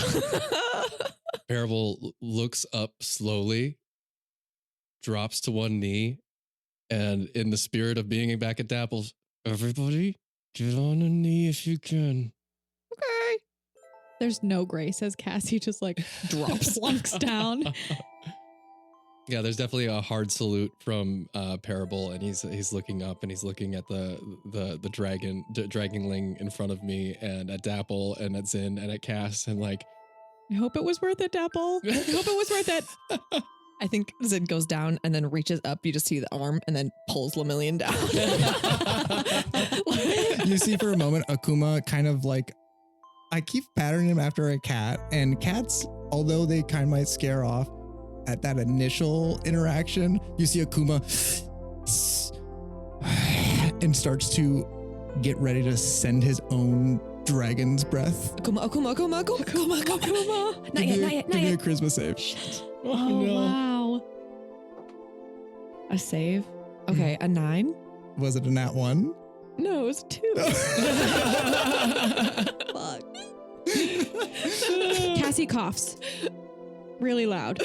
Parable looks up slowly, drops to one knee, and in the spirit of being back at Dapple's, everybody get on a knee if you can. Okay. There's no grace as Cassie just like slumps down. Yeah, there's definitely a hard salute from Parable, and he's looking up and he's looking at the dragonling in front of me, and at Dapple and at Zin and at Cass, and like, I hope it was worth it, Dapple. I hope it was worth it. I think Zid goes down and then reaches up. You just see the arm and then pulls Lemillion down. You see for a moment Akuma kind of like, I keep patterning him after a cat, and cats, although they kind of might scare off at that initial interaction, you see Akuma and starts to get ready to send his own dragon's breath. Akuma. Not yet. Give me a charisma save. Shit. Oh, no. wow. A save? Okay, a 9? Was it a nat 1? No, it was 2. Fuck. Cassie coughs really loud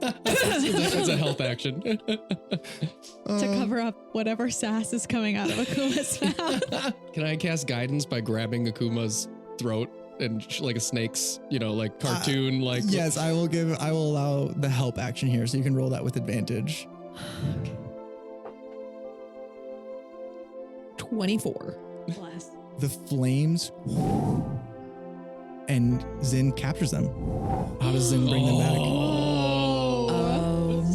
It's a health action. to cover up whatever sass is coming out of Akuma's mouth. Can I cast guidance by grabbing Akuma's throat and like a snake's, like cartoon, like. Yes, I will allow the help action here, so you can roll that with advantage. Okay. 24. Bless. The flames, and Zin captures them. How does Zin bring them back?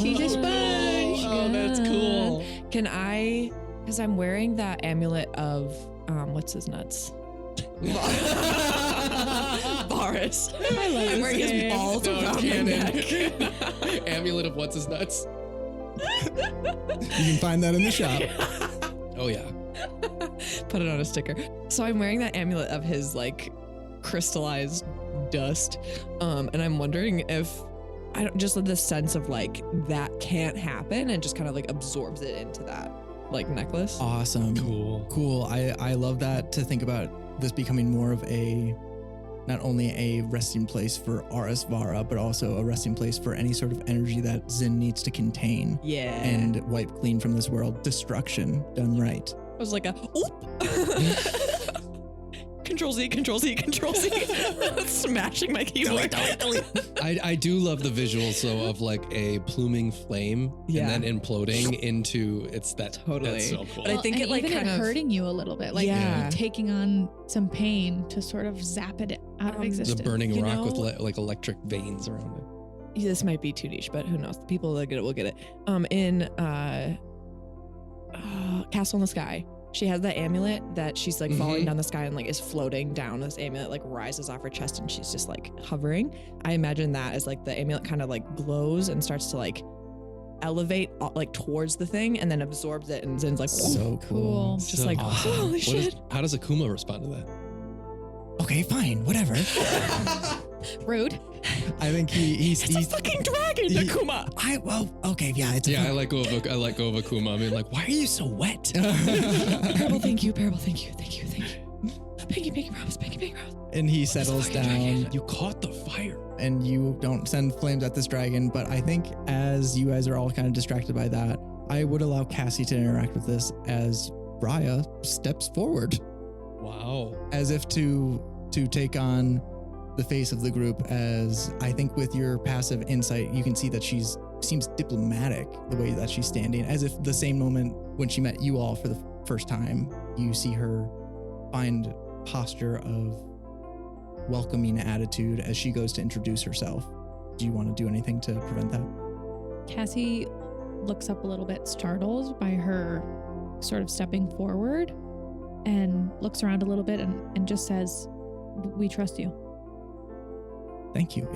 She's a sponge. Oh, that's cool. Can I, because I'm wearing that amulet of, what's his nuts? Boris. I love I'm wearing his balls around my neck. Amulet of what's his nuts. You can find that in the shop. Oh yeah. Put it on a sticker. So I'm wearing that amulet of his like crystallized dust. And I'm wondering if I don't just the sense of like that can't happen and just kind of like absorbs it into that like necklace. Awesome. Cool. I love that, to think about this becoming more of not only a resting place for Arisvara, but also a resting place for any sort of energy that Zin needs to contain. Yeah. And wipe clean from this world. Destruction done right. It was like a oop. Control Z, Control Z, Control Z. Smashing my keyboard. I do love the visuals though of like a pluming flame and then imploding into Totally. That's so cool. But I think it like even kind of hurting you a little bit, like Yeah. taking on some pain to sort of zap it out of existence. the burning rock with know- like electric veins around it. this might be too niche, but who knows? The people that get it will get it. In Castle in the Sky, she has that amulet that she's like falling down the sky and like is floating down. This amulet like rises off her chest and she's just like hovering. I imagine that as like the amulet kind of like glows and starts to like elevate like towards the thing and then absorbs it, and Zin's like, So cool. just So like, awesome. holy shit. How does Akuma respond to that? Okay, fine, whatever. Rude. I think he's It's a fucking dragon, Akuma. Okay, yeah, it's I let go of Akuma. I mean, like, why are you so wet? Parable, thank you. Parable, thank you. Thank you. Thank you. Pinky promise. Pinky promise. And he settles down, You caught the fire. and you don't send flames at this dragon. But I think as you guys are all kind of distracted by that, I would allow Cassie to interact with this as Raya steps forward, Wow. as if to take on the face of the group. As I think with your passive insight, you can see that she's seems diplomatic the way that she's standing, as if the same moment when she met you all for the first time, you see her find posture of welcoming attitude as she goes to introduce herself. Do you want to do anything to prevent that? Cassie looks up a little bit startled by her sort of stepping forward and looks around a little bit and just says, "We trust you." Thank you.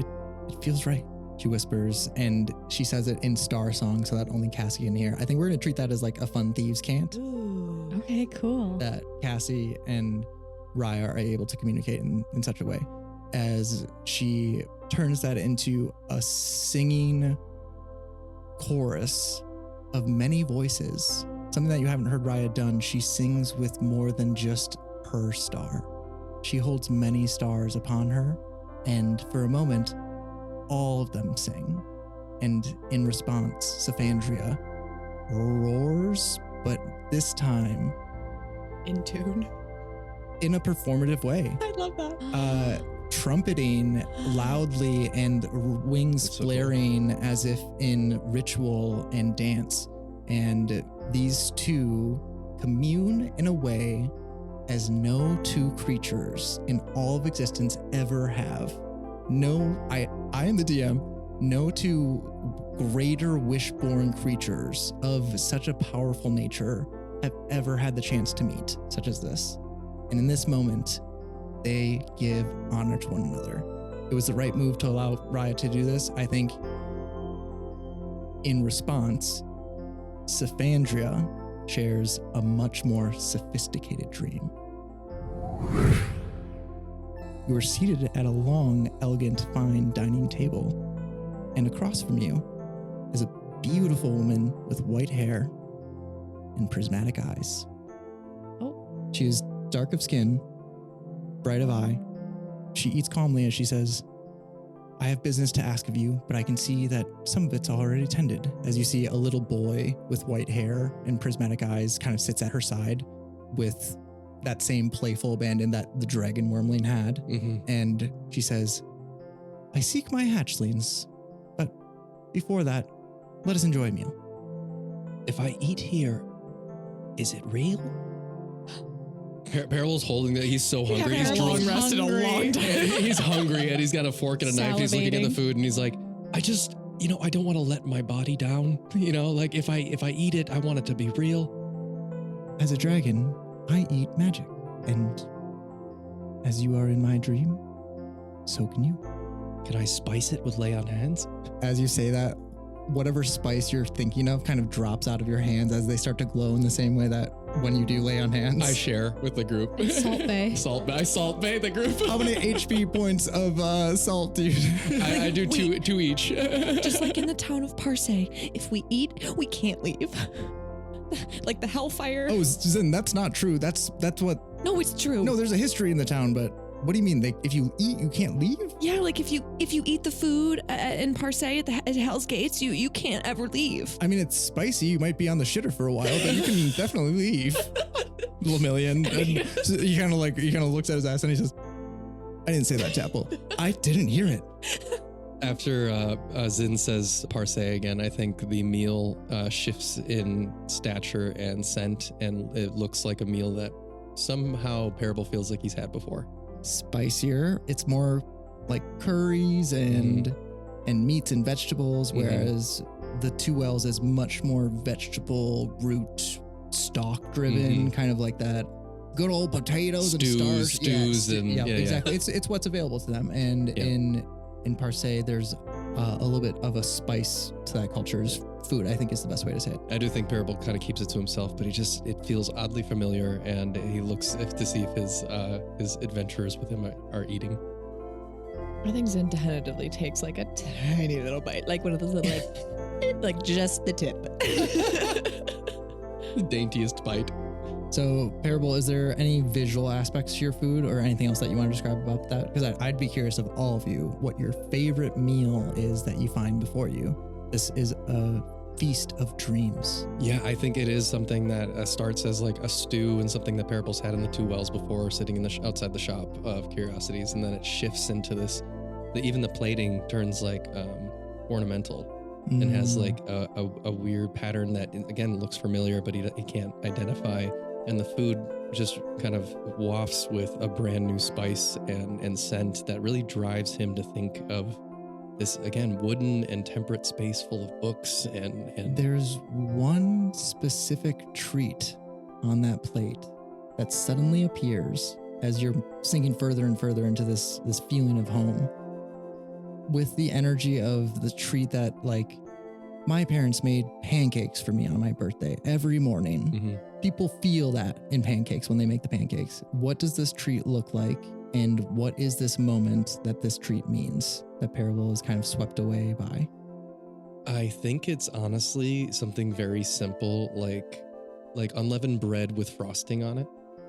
It feels right, she whispers, and she says it in Star Song so that only Cassie can hear. I think we're going to treat that as like a fun thieves' cant, Ooh. Okay, cool. that Cassie and Raya are able to communicate in such a way, as she turns that into a singing chorus of many voices, something that you haven't heard Raya done. She sings with more than just her star. She holds many stars upon her, and for a moment, all of them sing. And in response, Savannah roars, but this time In tune. in a performative way. I love that. Trumpeting loudly and wings That's so flaring as if in ritual and dance. And these two commune in a way as no two creatures in all of existence ever have. No, I am the DM. No two greater wish-born creatures of such a powerful nature have ever had the chance to meet, such as this. And in this moment, they give honor to one another. It was the right move to allow Raya to do this. I think in response, Savannah shares a much more sophisticated dream. You are seated at a long, elegant, fine dining table, and across from you is a beautiful woman with white hair and prismatic eyes. Oh. She is dark of skin, bright of eye. She eats calmly as she says, "I have business to ask of you, but I can see that some of it's already tended." As you see, a little boy with white hair and prismatic eyes kind of sits at her side with that same playful abandon that the dragon wormling had. And she says, I seek my hatchlings, but before that, let us enjoy a meal. If I eat here, is it real? Parable's holding that. He's so hungry. He's long rested a long time. He's hungry and he's got a fork and a knife. He's looking at the food and he's like, I just, I don't want to let my body down. Like if I eat it, I want it to be real. As a dragon, I eat magic. And as you are in my dream, so can you. Can I spice it with lay on hands? As you say that, whatever spice you're thinking of kind of drops out of your hands as they start to glow in the same way that when you do lay on hands. I share with the group. Salt Bay. I Salt Bay the group. How many HP points of salt do you I do two each. Just like in the town of Parse, if we eat, we can't leave. Like the hellfire. Oh, Zin, that's not true. That's what. No, it's true. No, there's a history in the town, but what do you mean? If you eat, you can't leave? Yeah, like if you eat the food in Parse at Hell's Gates, you can't ever leave. I mean, it's spicy. You might be on the shitter for a while, but you can definitely leave. Lemillion. And so he kind of looks at his ass and he says, I didn't say that, Dapple. I didn't hear it. After Zin says Parse again, I think the meal shifts in stature and scent, and it looks like a meal that somehow Parable feels like he's had before. Spicier. It's more like curries and meats and vegetables, whereas the Two Wells is much more vegetable, root, stock driven, kind of like that. Good old potatoes and starch. Stews exactly. It's what's available to them, and in Parse, there's a little bit of a spice to that culture's food, I think is the best way to say it. I do think Parable kind of keeps it to himself, but it feels oddly familiar, and he looks to see if his adventurers with him are eating. I think Zin tentatively takes like a tiny little bite, like one of those little like just the tip. The daintiest bite. So, Parable, is there any visual aspects to your food or anything else that you want to describe about that? Because I'd be curious of all of you what your favorite meal is that you find before you. This is a feast of dreams. Yeah, I think it is something that starts as like a stew and something that Parable's had in the Two Wells before, sitting in the outside the shop of curiosities, and then it shifts into this. Even the plating turns like ornamental. And has like a weird pattern that again looks familiar, but he can't identify. And the food just kind of wafts with a brand new spice and scent that really drives him to think of this, again, wooden and temperate space full of books. And there's one specific treat on that plate that suddenly appears as you're sinking further and further into this feeling of home. With the energy of the treat that, like, my parents made pancakes for me on my birthday every morning. People feel that in pancakes when they make the pancakes. What does this treat look like? And what is this moment that this treat means that Parable is kind of swept away by? I think it's honestly something very simple, like unleavened bread with frosting on it.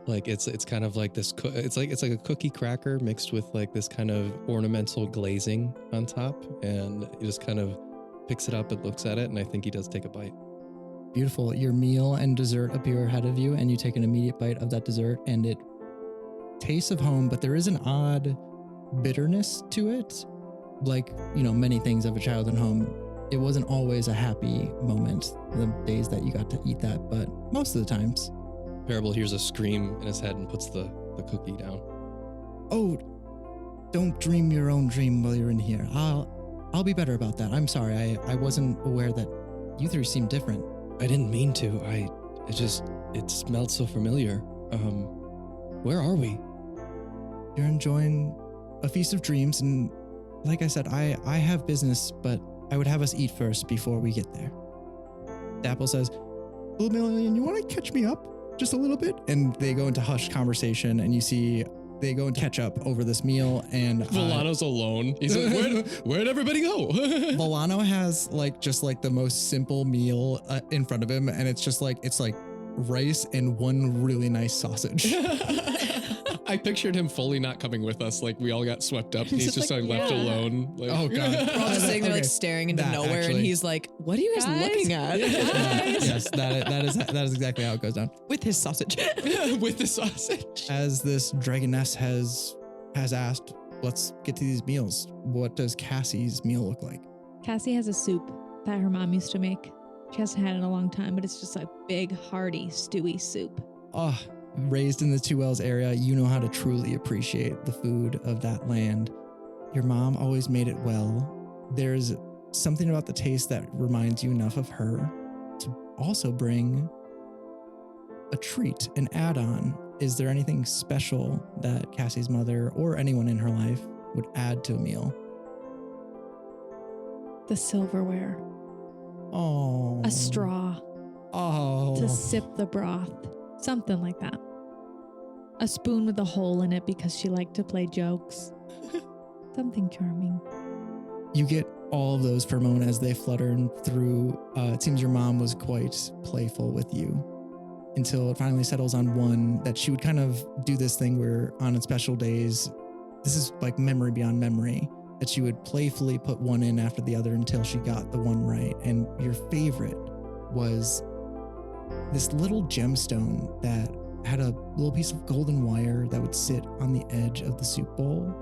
Like it's kind of like this. It's like a cookie cracker mixed with like this kind of ornamental glazing on top, and he just kind of picks it up and looks at it, and I think he does take a bite. Beautiful. Your meal and dessert appear ahead of you, and you take an immediate bite of that dessert, and it tastes of home, but there is an odd bitterness to it. Like, many things of a childhood home, it wasn't always a happy moment, the days that you got to eat that, but most of the times. Parable hears a scream in his head and puts the cookie down. Oh, don't dream your own dream while you're in here. I'll be better about that. I'm sorry. I wasn't aware that you three seemed different. I didn't mean to. It smelled so familiar. Where are we? You're enjoying a feast of dreams, and like I said, I have business, but I would have us eat first before we get there. Dapple says, Lemillion, you want to catch me up just a little bit? And they go into hushed conversation, and you see they go and catch up over this meal, and Volano's alone. He's like, where'd everybody go? Volano has just the most simple meal in front of him, and it's like rice and one really nice sausage. I pictured him fully not coming with us. Like we all got swept up. He's just like left alone. Like, oh God. We're all just sitting there like staring into nowhere, and he's like, "What are you guys looking at?" Yes, that is exactly how it goes down. With his sausage. With the sausage. As this dragoness has asked, let's get to these meals. What does Cassie's meal look like? Cassie has a soup that her mom used to make. She hasn't had it in a long time, but it's just a big, hearty, stewy soup. Oh, raised in the Two Wells area, you know how to truly appreciate the food of that land. Your mom always made it well. There's something about the taste that reminds you enough of her to also bring a treat, an add-on. Is there anything special that Cassie's mother or anyone in her life would add to a meal? The silverware. Oh. A straw. Oh. To sip the broth. Something like that. A spoon with a hole in it because she liked to play jokes. Something charming. You get all of those pheromones as they flutter through. It seems your mom was quite playful with you until it finally settles on one that she would kind of do this thing where on special days, this is like memory beyond memory, that she would playfully put one in after the other until she got the one right. And your favorite was this little gemstone that had a little piece of golden wire that would sit on the edge of the soup bowl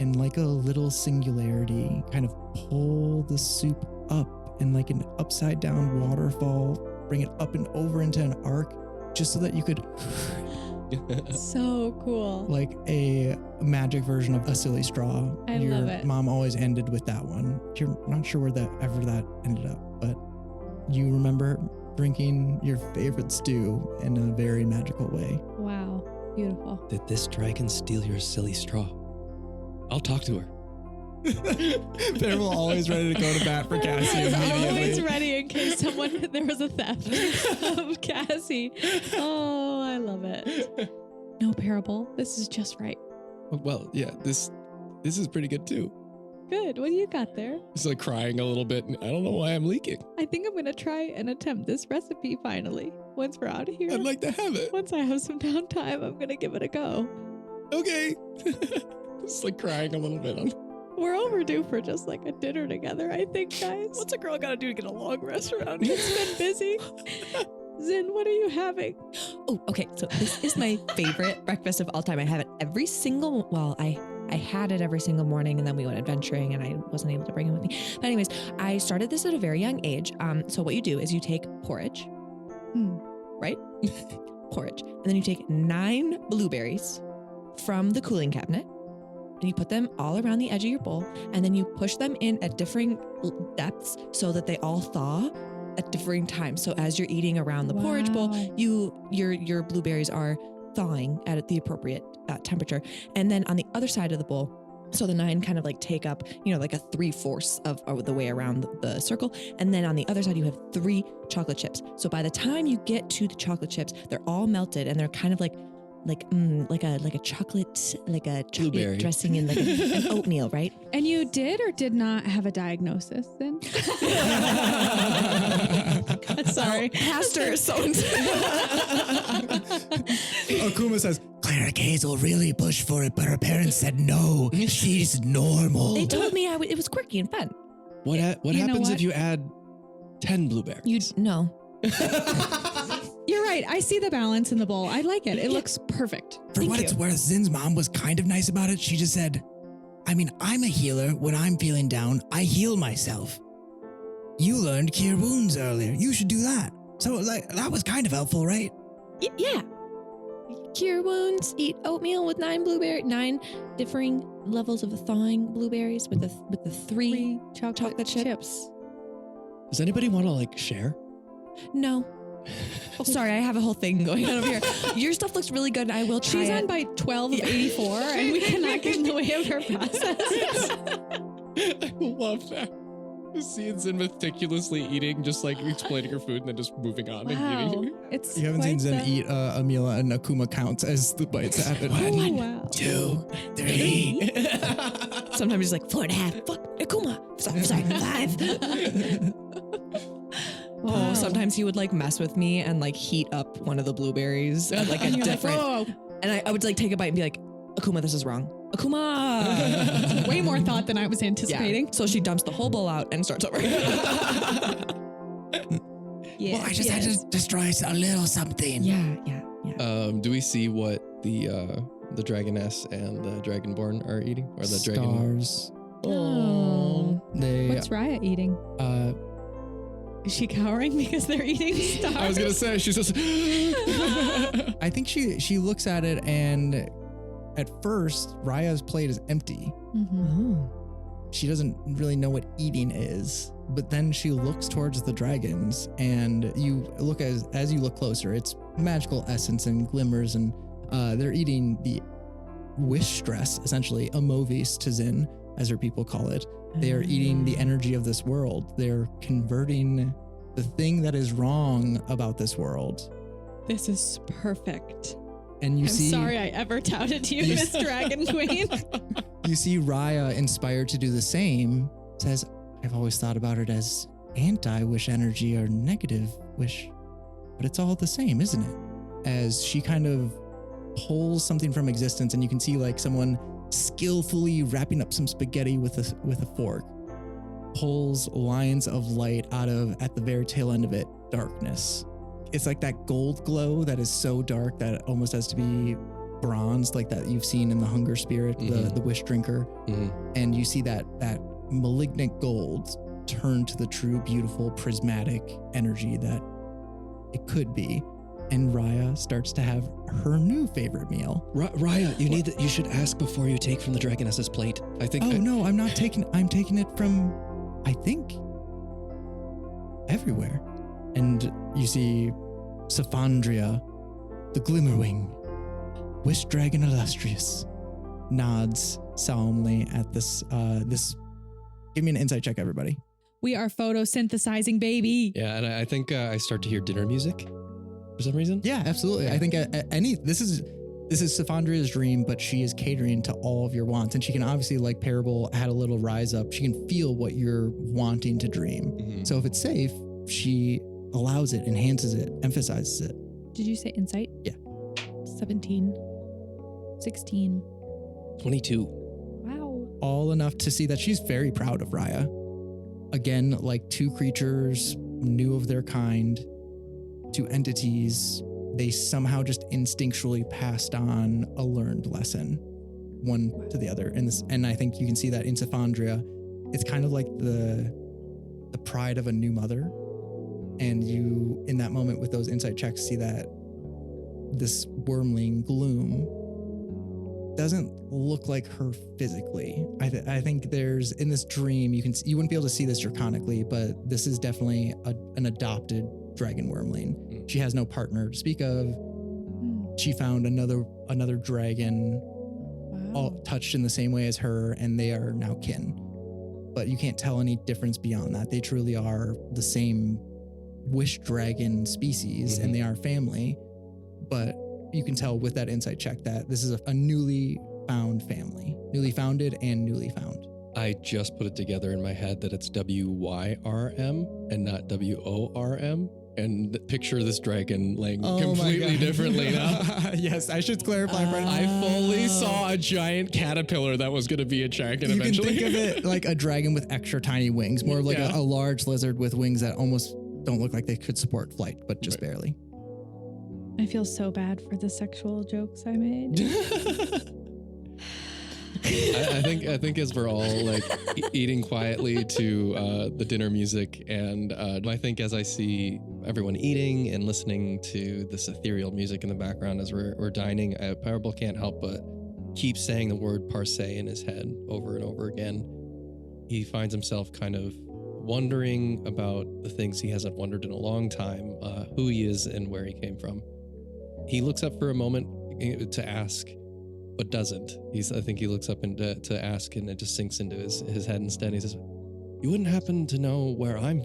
and like a little singularity kind of pull the soup up and like an upside down waterfall, bring it up and over into an arc just so that you could So cool. like a magic version of a silly straw. I Your love it. mom always ended with that one. You're not sure where that ended up, but you remember drinking your favorite stew in a very magical way. Wow. Beautiful. Did this dragon steal your silly straw? I'll talk to her. They're always ready to go to bat for Cassie immediately. Always ready in case there was a theft of Cassie. Oh, I love it. No parable. This is just right. Well, yeah, this is pretty good too. Good. What do you got there? It's like crying a little bit. And I don't know why I'm leaking. I think I'm going to try and attempt this recipe finally. Once we're out of here. I'd like to have it. Once I have some downtime, I'm going to give it a go. Okay. It's like crying a little bit. We're overdue for just like a dinner together, I think, guys. What's a girl got to do to get a long rest around here? It's been busy. Zin, what are you having? Oh, okay. So this is my favorite breakfast of all time. I have it every single, I had it every single morning, and then we went adventuring and I wasn't able to bring it with me. But anyways, I started this at a very young age. So what you do is you take porridge, right? Porridge. And then you take 9 blueberries from the cooling cabinet and you put them all around the edge of your bowl, and then you push them in at differing depths so that they all thaw at differing times. So as you're eating around the porridge bowl, your blueberries are thawing at the appropriate temperature. And then on the other side of the bowl, so the 9 kind of like take up, like a 3/4 of the way around the circle. And then on the other side, you have 3 chocolate chips. So by the time you get to the chocolate chips, they're all melted and they're kind of like a chocolate, like a chocolate Blueberry dressing in like an oatmeal, right? And you did or did not have a diagnosis then? Sorry. Pastor so-and-so. Akuma says, Clara Hazel really pushed for it, but her parents said no. She's normal. They told me it was quirky and fun. What happens if you add 10 blueberries? No. You're right. I see the balance in the bowl. I like it. It looks perfect. For what it's worth, Zin's mom was kind of nice about it. She just said, I'm a healer. When I'm feeling down, I heal myself. You learned cure wounds earlier. You should do that. So that was kind of helpful, right? Yeah. Cure wounds, eat oatmeal with 9 differing levels of thawing blueberries with the 3 chocolate chips. Does anybody want to share? No. Oh, sorry, I have a whole thing going on over here. Your stuff looks really good, and I will try She's it. on by 12 of 84, and we cannot get in the way of her process. I love that. Seeing Zin meticulously eating, just explaining her food and then just moving on and eating. It's You haven't seen Zen eat a meal and Akuma counts as the bites happen. Oh, wow. 2, 3. Sometimes he's like 4.5. Fuck, Akuma. Sorry, 5. Oh, sometimes he would mess with me and heat up one of the blueberries at a different. Whoa. And I would take a bite and be like, Akuma, this is wrong. Akuma! Way more thought than I was anticipating. Yeah. So she dumps the whole bowl out and starts over. Well, I just had to destroy a little something. Yeah. Do we see what the dragoness and the dragonborn are eating, or the dragon? Stars. Oh. What's Raya eating? Is she cowering because they're eating stars? I was gonna say she's just. I think she looks at it, and at first Raya's plate is empty. She doesn't really know what eating is, but then she looks towards the dragons, and you look as you look closer, it's magical essence and glimmers, and they're eating the wish stress, essentially, Amovis to Zin, as her people call it. They are eating the energy of this world. They're converting the thing that is wrong about this world. This is perfect. And I'm sorry I ever touted you, Miss Dragon Queen. You see Raya, inspired to do the same, says, I've always thought about it as anti-wish energy or negative wish, but it's all the same, isn't it? As she kind of pulls something from existence, and you can see like someone skillfully wrapping up some spaghetti with a fork, pulls lines of light out of, at the very tail end of it, darkness. It's like that gold glow that is so dark that it almost has to be bronze, like that you've seen in the Hunger Spirit, the Wish Drinker. And you see that malignant gold turn to the true, beautiful, prismatic energy that it could be. And Raya starts to have her new favorite meal. Raya, you should ask before you take from the dragoness's plate. I think. No, I'm not taking. I'm taking it from, I think, everywhere. And you see Savannah, the Glimmerwing, Wish Dragon Illustrious, nods solemnly at this. Give me an insight check, everybody. We are photosynthesizing, baby. Yeah, and I think I start to hear dinner music for some reason. Yeah, absolutely. I think this is Safandra's dream, but she is catering to all of your wants, and she can obviously, like Parable had a little rise up, she can feel what you're wanting to dream. So if it's safe, she allows it, enhances it, emphasizes it. Did you say insight? Yeah. 17, 16, 22. Wow. All enough to see that she's very proud of Raya. Again, like two creatures new of their kind, two entities, they somehow just instinctually passed on a learned lesson, one to the other. And I think you can see that in Savannah. It's kind of like the pride of a new mother. And you, in that moment with those insight checks, see that this wormling Gloom doesn't look like her physically. I think there's, in this dream, you wouldn't be able to see this draconically, but this is definitely an adopted dragon wormling. She has no partner to speak of. She found another dragon, all touched in the same way as her, and they are now kin. But you can't tell any difference beyond that. They truly are the same wish dragon species, and they are family. But you can tell with that insight check that this is a newly found family, newly founded and newly found. I just put it together in my head that it's WYRM and not WORM. And picture this dragon laying completely differently now. Yes, I should clarify. I fully saw a giant caterpillar that was going to be a dragon eventually. You can think of it like a dragon with extra tiny wings, more like a large lizard with wings that almost don't look like they could support flight, but just barely. I feel so bad for the sexual jokes I made. I think as we're all like eating quietly to the dinner music, and I think as I see everyone eating and listening to this ethereal music in the background as we're dining, Parable can't help but keep saying the word parse in his head over and over again. He finds himself kind of wondering about the things he hasn't wondered in a long time, who he is and where he came from. He looks up for a moment to ask, but doesn't. I think he looks up and to ask, and it just sinks into his head instead. He says, "You wouldn't happen to know where I'm?"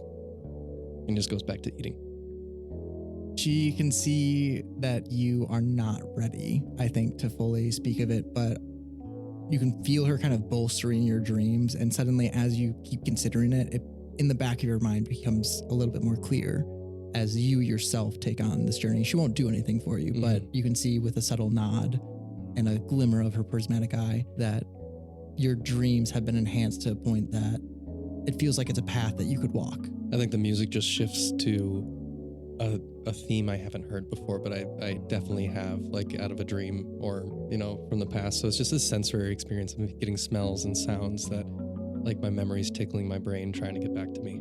And just goes back to eating. She can see that you are not ready, I think, to fully speak of it, but you can feel her kind of bolstering your dreams. And suddenly, as you keep considering it in the back of your mind becomes a little bit more clear as you yourself take on this journey. She won't do anything for you, but you can see with a subtle nod and a glimmer of her prismatic eye, that your dreams have been enhanced to a point that it feels like it's a path that you could walk. I think the music just shifts to a theme I haven't heard before, but I definitely have, like out of a dream or, from the past. So it's just a sensory experience of getting smells and sounds that, like, my memory's tickling my brain, trying to get back to me.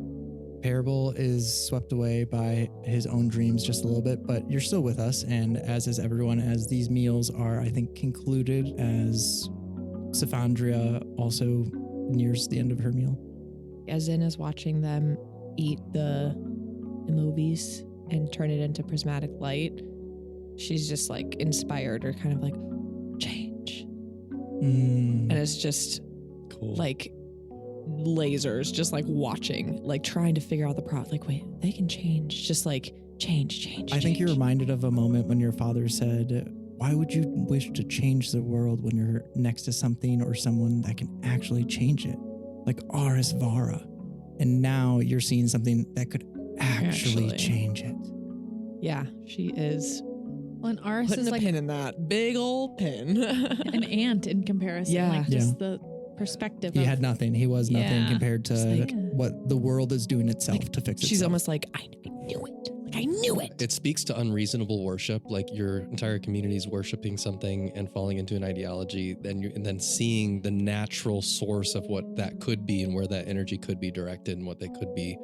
Parable is swept away by his own dreams just a little bit, but you're still with us, and as is everyone, as these meals are, I think, concluded, as Savannah also nears the end of her meal. As Zin is watching them eat the movies and turn it into prismatic light, she's just like inspired, or kind of like, change. And it's just cool. Like lasers, just like watching, like trying to figure out the plot. Like, wait, they can change, just like change. I think you're reminded of a moment when your father said, why would you wish to change the world when you're next to something or someone that can actually change it? Like Aris Vara. And now you're seeing something that could actually change it. Yeah, she is. Well, and Aris Putting is a like pin in that big old pin. an ant in comparison. Yeah. Like just the perspective. He had nothing. He was nothing compared to like, what the world is doing itself to fix it. She's almost like, I knew it. Like, I knew it. It speaks to unreasonable worship, like your entire community is worshiping something and falling into an ideology, and then seeing the natural source of what that could be and where that energy could be directed and what they could be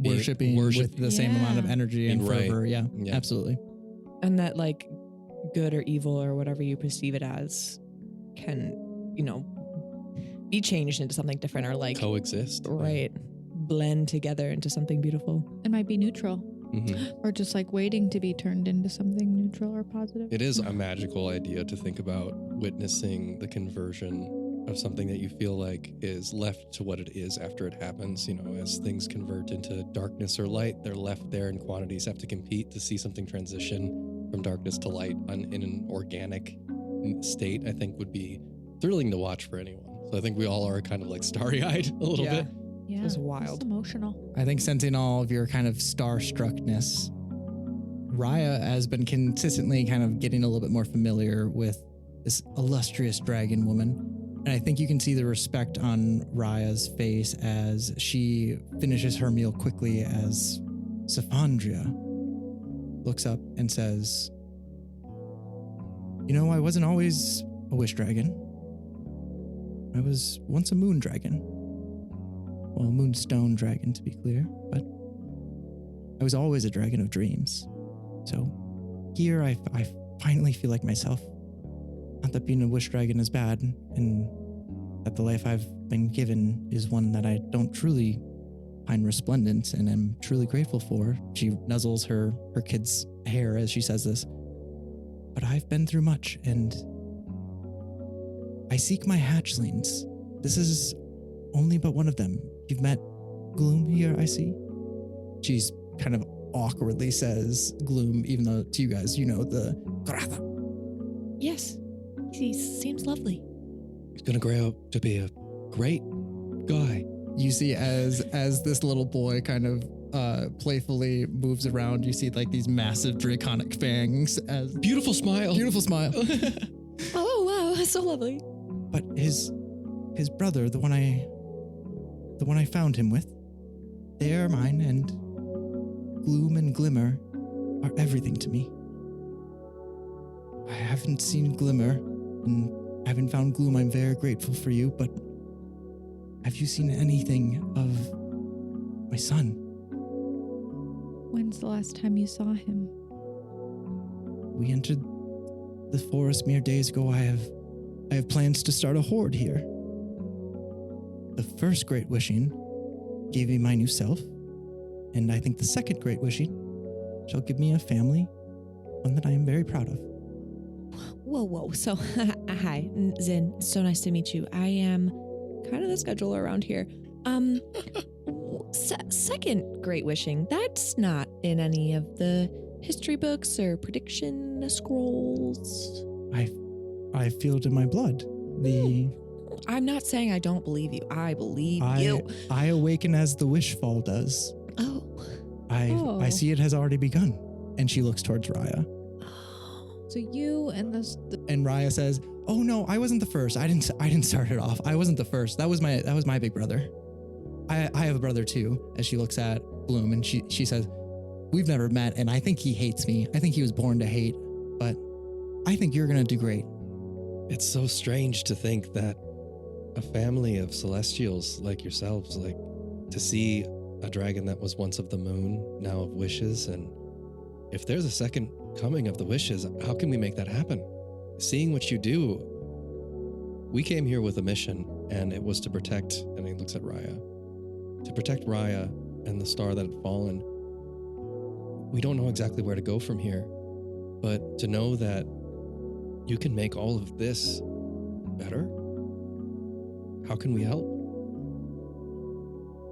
worshipping with the same amount of energy and fervor. Yeah, absolutely. And that, like, good or evil or whatever you perceive it as can, be changed into something different, or like coexist. Right. Blend together into something beautiful. It might be neutral. Mm-hmm. Or just like waiting to be turned into something neutral or positive. It is a magical idea to think about witnessing the conversion of something that you feel like is left to what it is after it happens. As things convert into darkness or light, they're left there, and quantities have to compete to see something transition from darkness to light in an organic state. I think would be thrilling to watch for anyone. So I think we all are kind of like starry-eyed a little bit. Yeah, it was wild. It's emotional. I think sensing all of your kind of starstruckness, Raya has been consistently kind of getting a little bit more familiar with this illustrious dragon woman. And I think you can see the respect on Raya's face as she finishes her meal quickly, as Savannah looks up and says, I wasn't always a wish dragon. I was once a moon dragon. Well, a moonstone dragon, to be clear, but I was always a dragon of dreams. So here I finally feel like myself. Not that being a wish dragon is bad, and that the life I've been given is one that I don't truly find resplendent and am truly grateful for. She nuzzles her kid's hair as she says this. But I've been through much, and I seek my hatchlings. This is only but one of them. You've met Gloom here, I see. She's kind of awkwardly says Gloom, even though to you guys, the Gratha. Yes, he seems lovely. He's gonna grow up to be a great guy. You see as this little boy kind of playfully moves around, you see like these massive draconic fangs. As Beautiful smile. Oh wow, that's so lovely. But his brother, the one I found him with, they are mine, and Gloom and Glimmer are everything to me. I haven't seen Glimmer, and I haven't found Gloom. I'm very grateful for you, but have you seen anything of my son? When's the last time you saw him? We entered the forest mere days ago. I have plans to start a horde here. The first great wishing gave me my new self, and I think the second great wishing shall give me a family, one that I am very proud of. Whoa. So, hi, Zin. So nice to meet you. I am kind of the scheduler around here. Second great wishing, that's not in any of the history books or prediction scrolls. I feel it in my blood. I'm not saying I don't believe you. I believe you. I awaken as the wishfall does. Oh. I see it has already begun. And she looks towards Raya. So you and this. And Raya says, "Oh no, I wasn't the first. I didn't start it off. I wasn't the first. That was my big brother. I have a brother too." As she looks at Gloom and she says, "We've never met, and I think he hates me. I think he was born to hate, but I think you're gonna do great." It's so strange to think that a family of celestials like yourselves, like to see a dragon that was once of the moon, now of wishes, and if there's a second coming of the wishes, how can we make that happen? Seeing what you do, we came here with a mission, and it was to protect, and he looks at Raya, to protect Raya and the star that had fallen. We don't know exactly where to go from here, but to know that you can make all of this better, how can we help?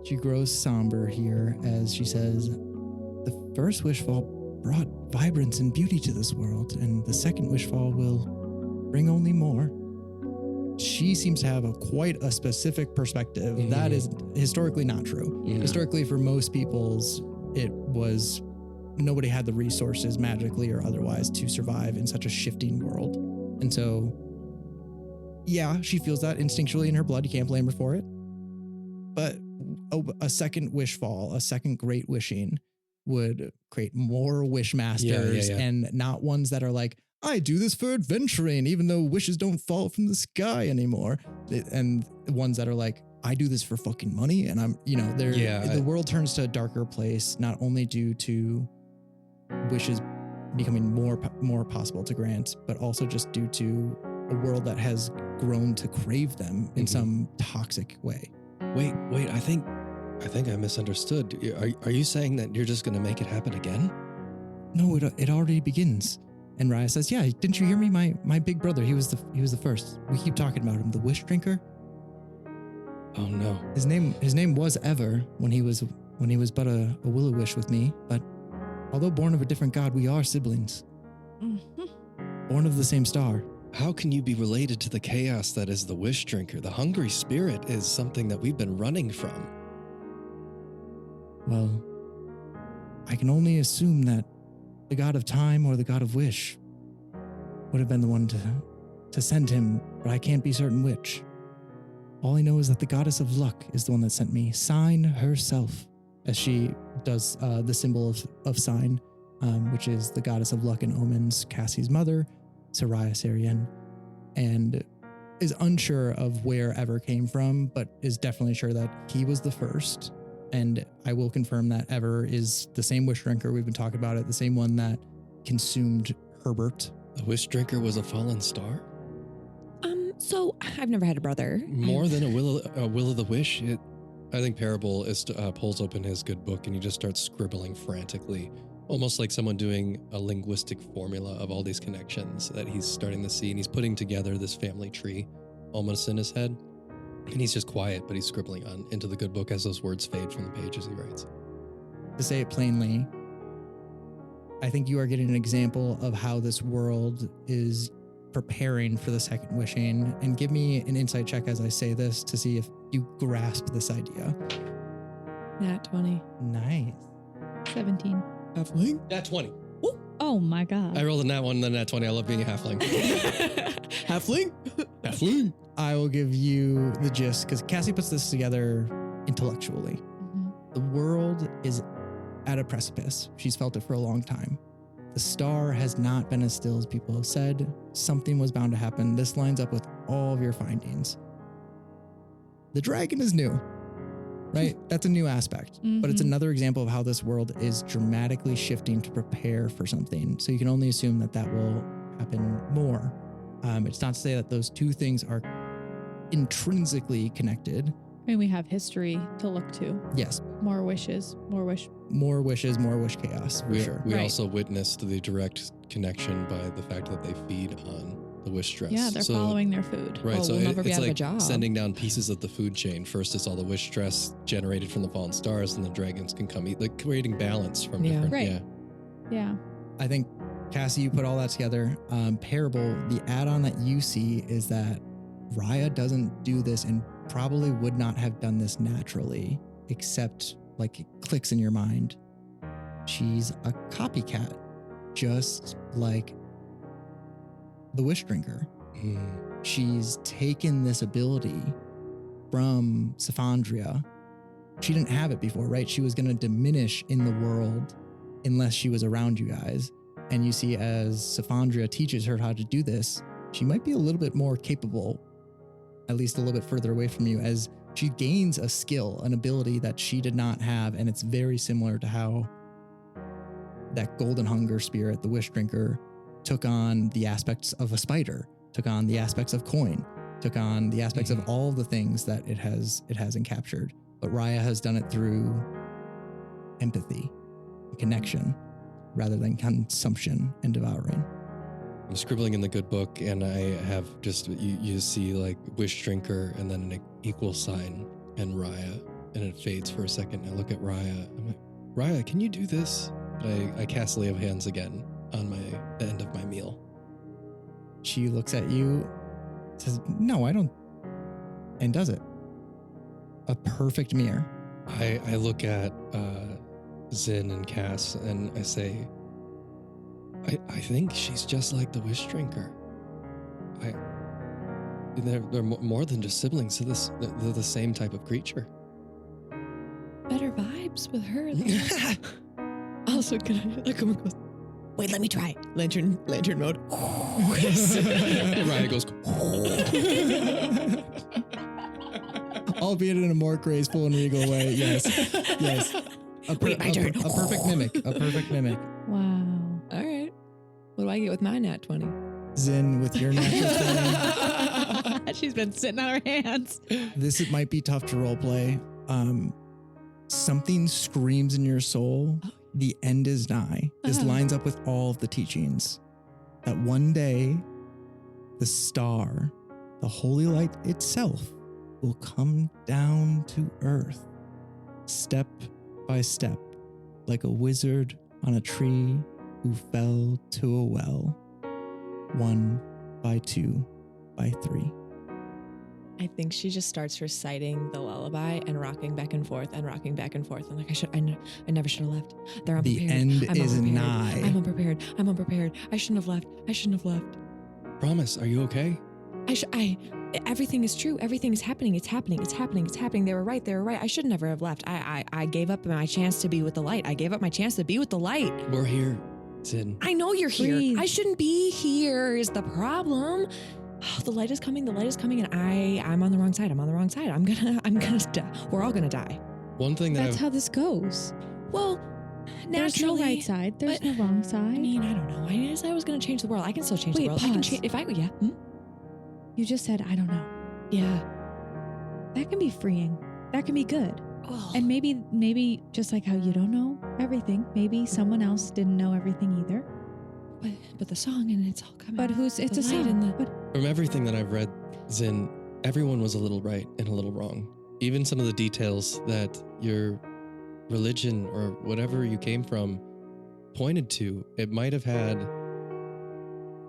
She grows somber here as she says, "The first wishfall brought vibrance and beauty to this world, and the second wishfall will bring only more." She seems to have quite a specific perspective. Mm-hmm. That is historically not true. Yeah. Historically, for most peoples, it was nobody had the resources magically or otherwise to survive in such a shifting world. And so, yeah, she feels that instinctually in her blood. You can't blame her for it. But a second wishfall, a second great wishing would create more wish masters and not ones that are like, "I do this for adventuring, even though wishes don't fall from the sky anymore." And ones that are like, "I do this for fucking money." And I'm, the world turns to a darker place, not only due to wishes becoming more possible to grant, but also just due to a world that has grown to crave them in some toxic way. Wait, I think I misunderstood. Are you saying that you're just going to make it happen again? No, it already begins. And Raya says, "Yeah, didn't you hear me? My big brother, he was the first. We keep talking about him, the wish drinker." Oh no. His name was Ever when he was but a will-o-wish with me, but although born of a different god, we are siblings. Mm-hmm. Born of the same star. How can you be related to the chaos that is the wish drinker? The hungry spirit is something that we've been running from. Well, I can only assume that the god of time or the god of wish would have been the one to send him, but I can't be certain which. All I know is that the goddess of luck is the one that sent me, Sign herself, as she does the symbol of Sign, which is the goddess of luck and omens, Cassie's mother, Soraya Syrian, and is unsure of where Ever came from, but is definitely sure that he was the first. And I will confirm that Ever is the same wish drinker we've been talking about, the same one that consumed Herbert. The wish drinker was a fallen star? So I've never had a brother. More than a will of the wish. I think Parable pulls open his good book and he just starts scribbling frantically, almost like someone doing a linguistic formula of all these connections that he's starting to see, and he's putting together this family tree almost in his head. And he's just quiet, but he's scribbling on into the good book as those words fade from the pages he writes. To say it plainly, I think you are getting an example of how this world is preparing for the second wishing. And give me an insight check as I say this to see if you grasp this idea. Nat 20. Nice. 17. Halfling? Nat 20. Woo. Oh my God. I rolled a nat 1 and then nat 20. I love being a halfling. Halfling? Halfling. I will give you the gist because Cassie puts this together intellectually. Mm-hmm. The world is at a precipice. She's felt it for a long time. The star has not been as still as people have said. Something was bound to happen. This lines up with all of your findings. The dragon is new, right? That's a new aspect, but it's another example of how this world is dramatically shifting to prepare for something. So you can only assume that will happen more. It's not to say that those two things are intrinsically connected. And we have history to look to. Yes. More wishes, more wish. More wishes, more wish chaos, for sure. We also witnessed the direct connection by the fact that they feed on the wish stress. Yeah, they're following their food. Right, so we'll never be it's out of like a job. sending down pieces of the food chain. First, it's all the wish stress generated from the fallen stars, and the dragons can come eat, like creating balance from different. Right. Yeah. I think, Cassie, you put all that together. Parable, the add-on that you see is that Raya doesn't do this and probably would not have done this naturally, except like it clicks in your mind. She's a copycat, just like the Wish Drinker. She's taken this ability from Savannah. She didn't have it before, right? She was going to diminish in the world unless she was around you guys. And you see, as Savannah teaches her how to do this, she might be a little bit more capable, at least a little bit further away from you, as she gains a skill, an ability that she did not have. And it's very similar to how that golden hunger spirit, the Wish Drinker, took on the aspects of a spider, took on the aspects of coin, took on the aspects of all the things that it has encaptured. But Raya has done it through empathy, connection, rather than consumption and devouring. I'm scribbling in the good book, and I have just, you see like Wish Drinker and then an equal sign and Raya, and it fades for a second. I look at Raya. I'm like, Raya, can you do this? But I cast Lay of Hands again on the end of my meal. She looks at you, says, no, I don't, and does it. A perfect mirror. I look at Zin and Cass, and I say, I think she's just like the Wish Drinker. They're more than just siblings to this. They're the same type of creature. Better vibes with her. Also, can I come across? Wait, let me try. Lantern mode. Ryan goes. Albeit in a more graceful and regal way. Yes. Wait, my turn. A perfect mimic. Wow. All right. What do I get with my nat 20? Zin, with your natural 20. She's been sitting on her hands. This might be tough to roleplay. Something screams in your soul. The end is nigh. This lines up with all of the teachings. That one day, the star, the holy light itself, will come down to earth, step by step, like a wizard on a tree who fell to a well, 1 by 2 by 3. I think she just starts reciting the lullaby and rocking back and forth and rocking back and forth. And like, I never should have left. They're unprepared. The end I'm is unprepared. nigh. I'm unprepared. I shouldn't have left. Promise, are you okay? Everything is true. Everything is happening. It's happening. They were right. I should never have left. I gave up my chance to be with the light. We're here, Zin. I know you're here. Breathe. I shouldn't be here is the problem. Oh, the light is coming, and I'm on the wrong side. I'm gonna die. We're all gonna die. One thing that That's how this goes. Well, There's no naturally, right side. There's no wrong side. I mean, I don't know. I didn't say I was gonna change the world. I can still change the Wait, world. I can pause. change if I yeah. You just said, I don't know. Yeah. That can be freeing. That can be good. Oh. And maybe just like how you don't know everything, maybe someone else didn't know everything either. But the song and it's all coming. But it's a light song. and the But From everything that I've read, Zin, everyone was a little right and a little wrong. Even some of the details that your religion or whatever you came from pointed to, it might have had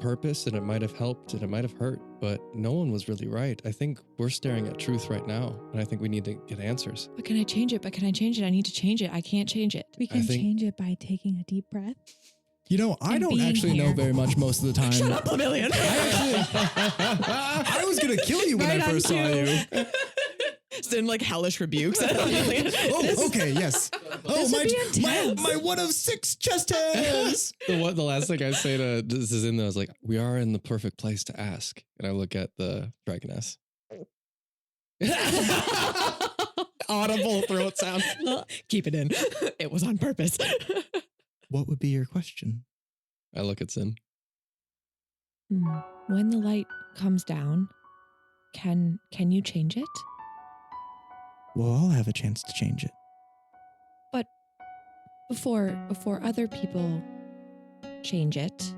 purpose and it might have helped and it might have hurt, but no one was really right. I think we're staring at truth right now, and I think we need to get answers. But can I change it? I need to change it. I can't change it. we can change it by taking a deep breath. You know, I And don't being actually know here. very much most of the time. Shut up, Lemillion. I was going to kill you when Right I first on saw cue. you. Then like hellish rebukes. Oh, okay, yes. Oh, would be intense. my 1 of 6 chest hairs. The last thing I say to this is in there, I was like, we are in the perfect place to ask. And I look at the dragoness. Audible throat sound. Keep it in. It was on purpose. What would be your question? I look at Zin. When the light comes down, can you change it? Well, I'll have a chance to change it. But before other people change it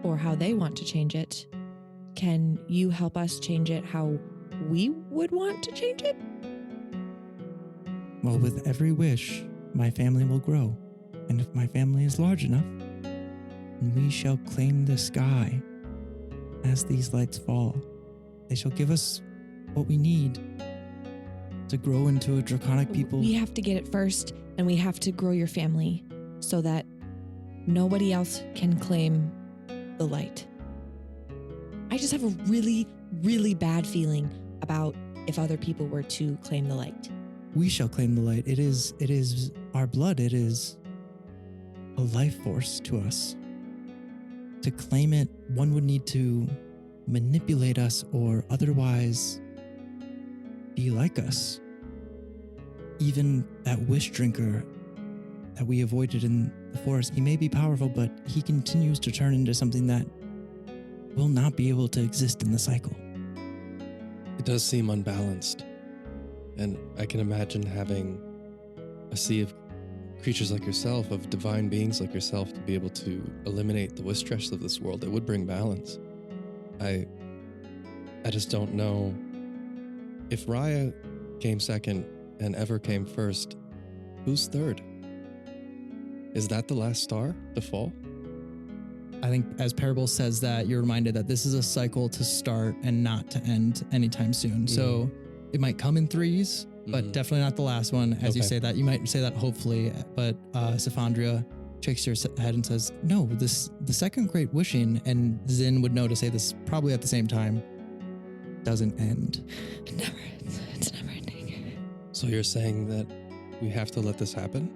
or how they want to change it, can you help us change it how we would want to change it? Well, with every wish, my family will grow. And if my family is large enough, then we shall claim the sky. As these lights fall, they shall give us what we need to grow into a draconic people. We have to get it first, and we have to grow your family so that nobody else can claim the light. I just have a really, really bad feeling about if other people were to claim the light. We shall claim the light. It is our blood. It is a life force to us. To claim it, one would need to manipulate us or otherwise be like us. Even that wish drinker that we avoided in the forest, he may be powerful, but he continues to turn into something that will not be able to exist in the cycle. It does seem unbalanced. And I can imagine having a sea of creatures like yourself, of divine beings like yourself, to be able to eliminate the wistress of this world. It would bring balance. I just don't know. If Raya came second and Ever came first, who's third? Is that the last star to fall? I think as Parable says that, you're reminded that this is a cycle to start and not to end anytime soon. So it might come in threes, but definitely not the last one. As you say that, you might say that hopefully, but Saphandria shakes her head and says, no, the second great wishing, and Zin would know to say this probably at the same time, doesn't end. It's never ending. So you're saying that we have to let this happen?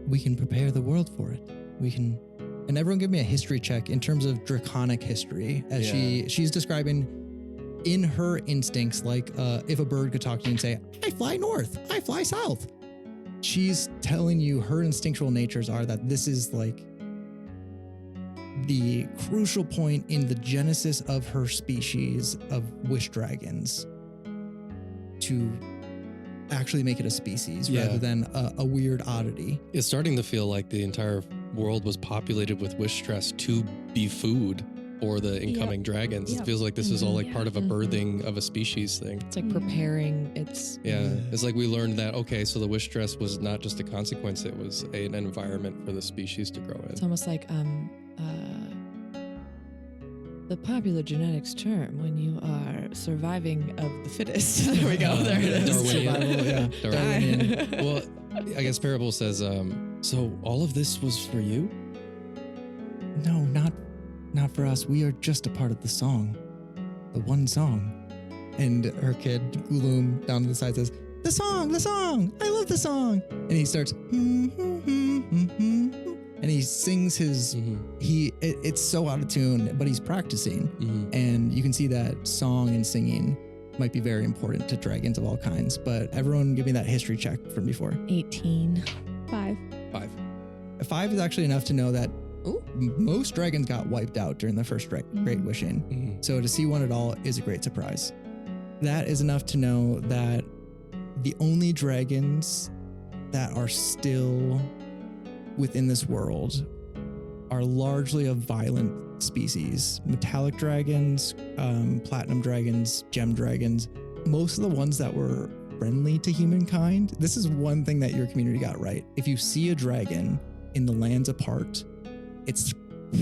We can prepare the world for it. We can, and everyone give me a history check in terms of draconic history, as she's describing in her instincts, like if a bird could talk to you and say, I fly north, I fly south. She's telling you her instinctual natures are that this is like the crucial point in the genesis of her species of wish dragons to actually make it a species rather than a weird oddity. It's starting to feel like the entire world was populated with wish stress to be food for the incoming dragons. It feels like this is all like part of a birthing of a species thing. It's like preparing. It's it's like we learned that, okay, so the wish stress was not just a consequence, it was an environment for the species to grow in. It's almost like the popular genetics term when you are surviving of the fittest. There we go. There it is. Darwinian. Well, I guess Parable says, so all of this was for you? No, not for us. We are just a part of the song. The one song. And her kid, Gloom, down to the side says, the song, I love the song. And he starts, and he sings his, it's so out of tune, but he's practicing. And you can see that song and singing might be very important to dragons of all kinds. But everyone give me that history check from before. 18. 5. 5 is actually enough to know that most dragons got wiped out during the first Great Wishing. So to see one at all is a great surprise. That is enough to know that the only dragons that are still within this world are largely of violent species. Metallic dragons, platinum dragons, gem dragons. Most of the ones that were friendly to humankind, this is one thing that your community got right. If you see a dragon in the lands apart, it's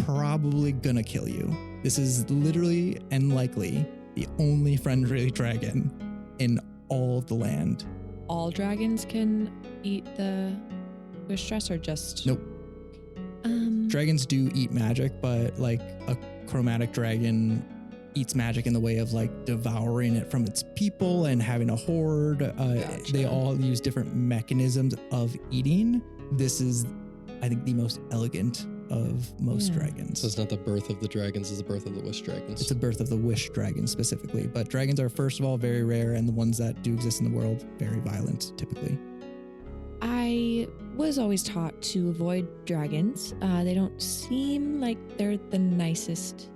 probably gonna kill you. This is literally and likely the only friendly dragon in all of the land. All dragons can eat the wish stress or just... Nope. Dragons do eat magic, but like a chromatic dragon eats magic in the way of like devouring it from its people and having a horde. Gotcha. They all use different mechanisms of eating. This is, I think, the most elegant of most dragons. So it's not the birth of the dragons, it's the birth of the wish dragons. It's the birth of the wish dragon specifically. But dragons are, first of all, very rare, and the ones that do exist in the world, very violent typically. I was always taught to avoid dragons. They don't seem like they're the nicest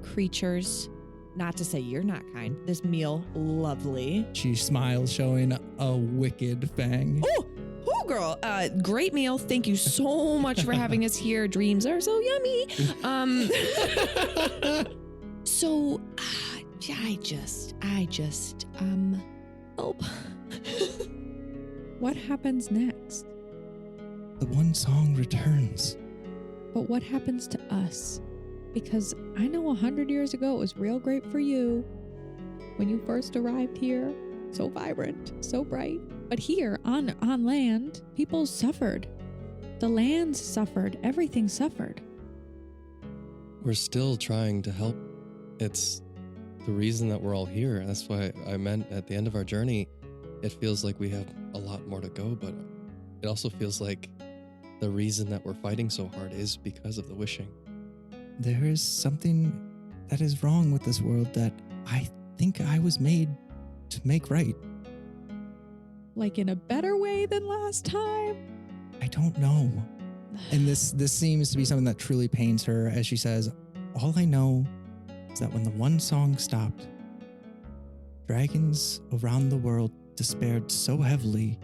creatures. Not to say you're not kind. This meal, lovely. She smiles, showing a wicked fang. Oh, girl. Great meal. Thank you so much for having us here. Dreams are so yummy. So, I just, help. What happens next? The one song returns. But what happens to us? Because I know 100 years ago it was real great for you. When you first arrived here, so vibrant, so bright. But here on land, people suffered. The lands suffered. Everything suffered. We're still trying to help It's the reason that we're all here. That's why I meant at the end of our journey, it feels like we have a lot more to go, but it also feels like the reason that we're fighting so hard is because of the wishing. There is something that is wrong with this world that I think I was made to make right. Like in a better way than last time? I don't know. And this seems to be something that truly pains her as she says, all I know is that when the one song stopped, dragons around the world despaired so heavily,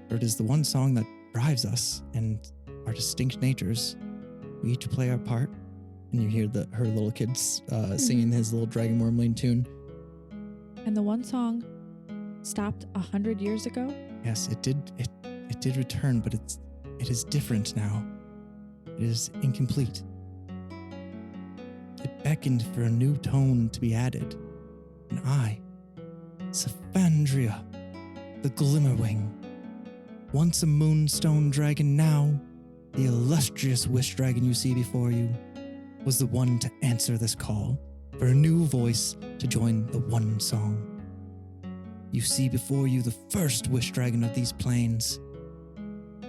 for it is the one song that drives us and our distinct natures. We each play our part, and you hear her little kids singing his little dragon wormling tune. And the one song stopped 100 years ago? Yes, it did. It did return, but it is different now. It is incomplete. It beckoned for a new tone to be added. And I, Savannah, the Glimmerwing, once a moonstone dragon, now the illustrious wish dragon you see before you, was the one to answer this call for a new voice to join the one song. You see before you the first wish dragon of these plains.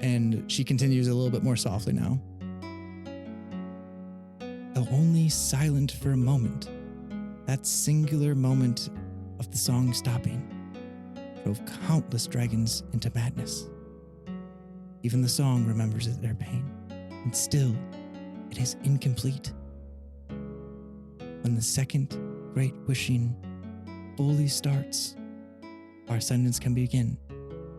And she continues a little bit more softly now. Though only silent for a moment, that singular moment of the song stopping drove countless dragons into madness. Even the song remembers their pain, and still it is incomplete. When the second great wishing fully starts, our ascendance can begin.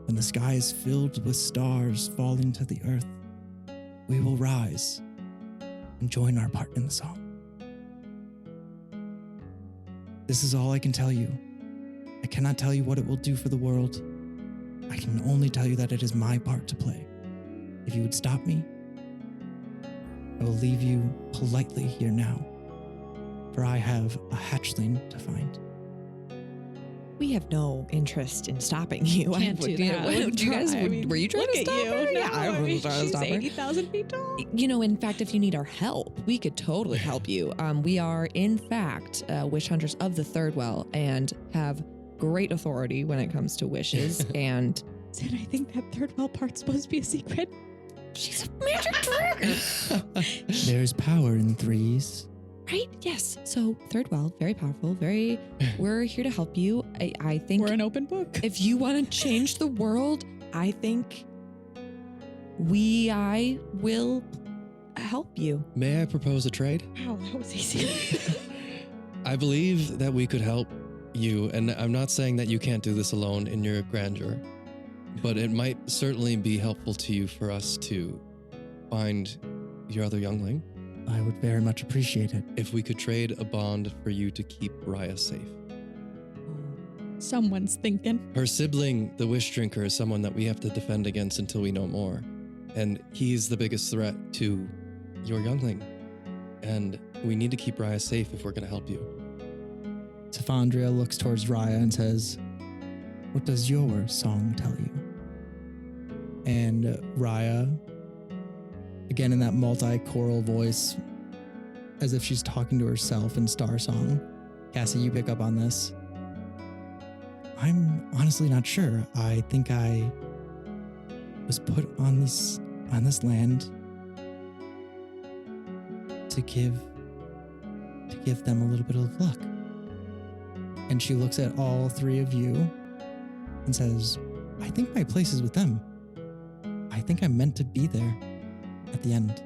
When the sky is filled with stars falling to the earth, we will rise and join our part in the song. This is all I can tell you. I cannot tell you what it will do for the world. I can only tell you that it is my part to play. If you would stop me, I will leave you politely here now, for I have a hatchling to find. We have no interest in stopping you. Can't do that. Were you trying to stop her? No, Yeah, I was trying to stop her. She's 80,000 feet tall. You know, in fact, if you need our help, we could totally help you. We are, in fact, wish hunters of the third well and have great authority when it comes to wishes. And Sid, I think that third well part's supposed to be a secret. she's a magic dragon. There's power in threes. Right? Yes. So third well, very powerful, we're here to help you. I think We're an open book. if you want to change the world, I think I will help you. May I propose a trade? Wow, that was easy. I believe that we could help you, and I'm not saying that you can't do this alone in your grandeur, but it might certainly be helpful to you for us to find your other youngling. I would very much appreciate it. If we could trade a bond for you to keep Raya safe. Someone's thinking. Her sibling, the Wish Drinker, is someone that we have to defend against until we know more. And he's the biggest threat to your youngling. And we need to keep Raya safe if we're going to help you. Savannah looks towards Raya and says, what does your song tell you? And Raya, again in that multi-choral voice, as if she's talking to herself in Star Song. Cassie, you pick up on this. I'm honestly not sure. I think I was put on this land to give them a little bit of luck. And she looks at all three of you and says, I think my place is with them. I think I'm meant to be there at the end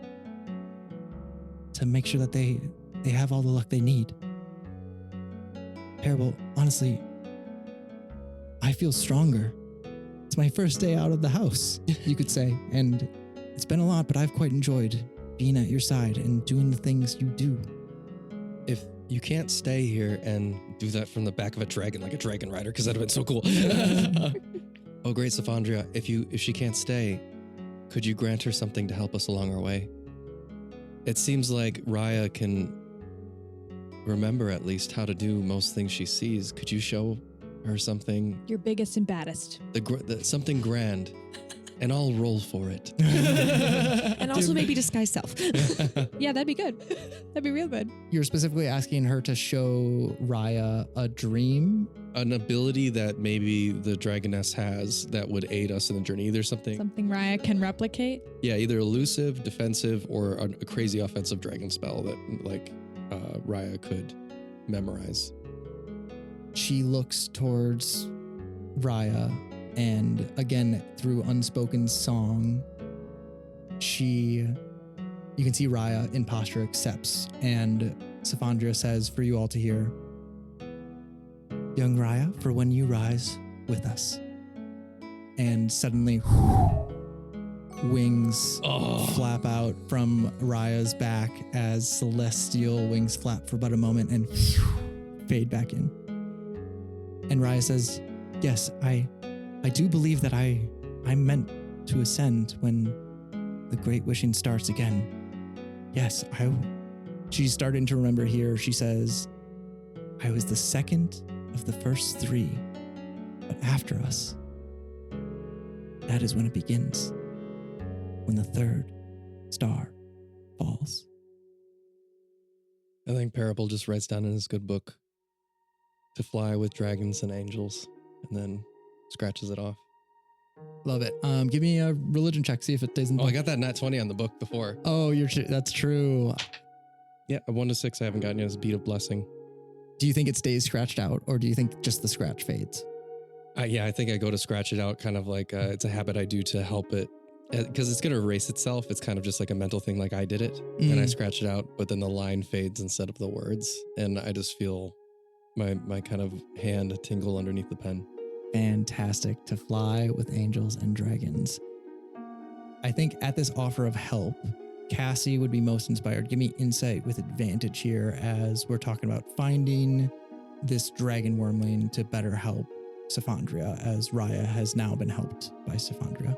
to make sure that they have all the luck they need. Parable, honestly, I feel stronger. It's my first day out of the house, you could say, and it's been a lot, but I've quite enjoyed being at your side and doing the things you do. If you can't stay here and do that from the back of a dragon like a dragon rider, because that'd have been so cool. Oh, great, Savannah, if she can't stay, could you grant her something to help us along our way? It seems like Raya can remember at least how to do most things she sees. Could you show her something? Your biggest and baddest. Something grand And I'll roll for it. And also maybe disguise self. Yeah, that'd be good. That'd be real good. You're specifically asking her to show Raya a dream. An ability that maybe the dragoness has that would aid us in the journey. Either something Raya can replicate. Yeah, either elusive, defensive, or a crazy offensive dragon spell that like Raya could memorize. She looks towards Raya, and again, through unspoken song, you can see Raya in posture accepts, and Savannah says for you all to hear, "Young Raya, for when you rise with us." And suddenly, wings flap out from Raya's back as celestial wings flap for but a moment and fade back in. And Raya says, "Yes, I do believe that I'm meant to ascend when the great wishing starts again. Yes, she's starting to remember here. She says, I was the second of the first three, but after us, that is when it begins, when the third star falls." I think Parable just writes down in his good book to fly with dragons and angels, and then scratches it off. Love it. Give me a religion check, see if it stays in the Oh, book. I got that nat 20 on the book before. Oh, that's true. Yeah, a 1 to 6 I haven't gotten yet is Beat of Blessing. Do you think it stays scratched out, or do you think just the scratch fades? Yeah, I think I go to scratch it out, kind of like it's a habit I do to help it, because it's going to erase itself. It's kind of just like a mental thing, like I did it, and I scratch it out, but then the line fades instead of the words, and I just feel my kind of hand tingle underneath the pen. Fantastic. To fly with angels and dragons. I think at this offer of help, Cassie would be most inspired. Give me insight with advantage here as we're talking about finding this dragon wormling to better help Savannah, as Raya has now been helped by Savannah.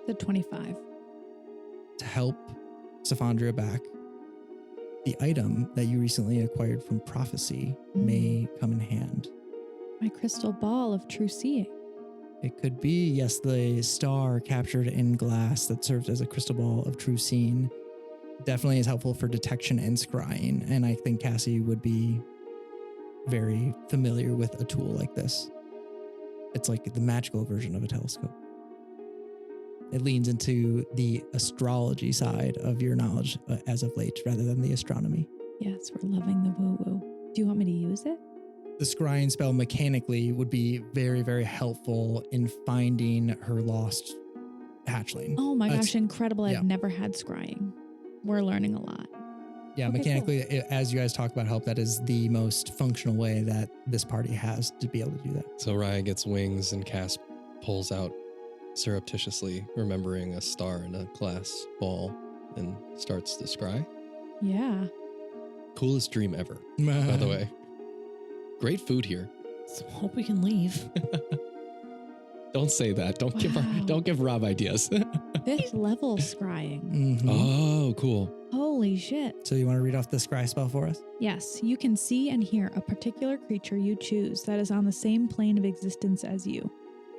The 25. To help Savannah back, the item that you recently acquired from Prophecy may come in hand. My crystal ball of true seeing. It could be, yes, the star captured in glass that serves as a crystal ball of true seeing definitely is helpful for detection and scrying. And I think Cassie would be very familiar with a tool like this. It's like the magical version of a telescope. It leans into the astrology side of your knowledge as of late, rather than the astronomy. Yes, we're loving the woo-woo. Do you want me to use it? The scrying spell mechanically would be very, very helpful in finding her lost hatchling. Oh my gosh, incredible. yeah. I've never had scrying. We're learning a lot. Yeah, Okay, mechanically, as you guys talk about help, that is the most functional way that this party has to be able to do that. So Raya gets wings and Cass pulls out surreptitiously, remembering a star in a glass ball, and starts to scry. Yeah. Coolest dream ever, by the way. Great food here. So hope we can leave. Don't say that. Don't give Rob ideas. 5th level scrying. Mm-hmm. Oh, cool. Holy shit. So you want to read off the scry spell for us? Yes, you can see and hear a particular creature you choose that is on the same plane of existence as you.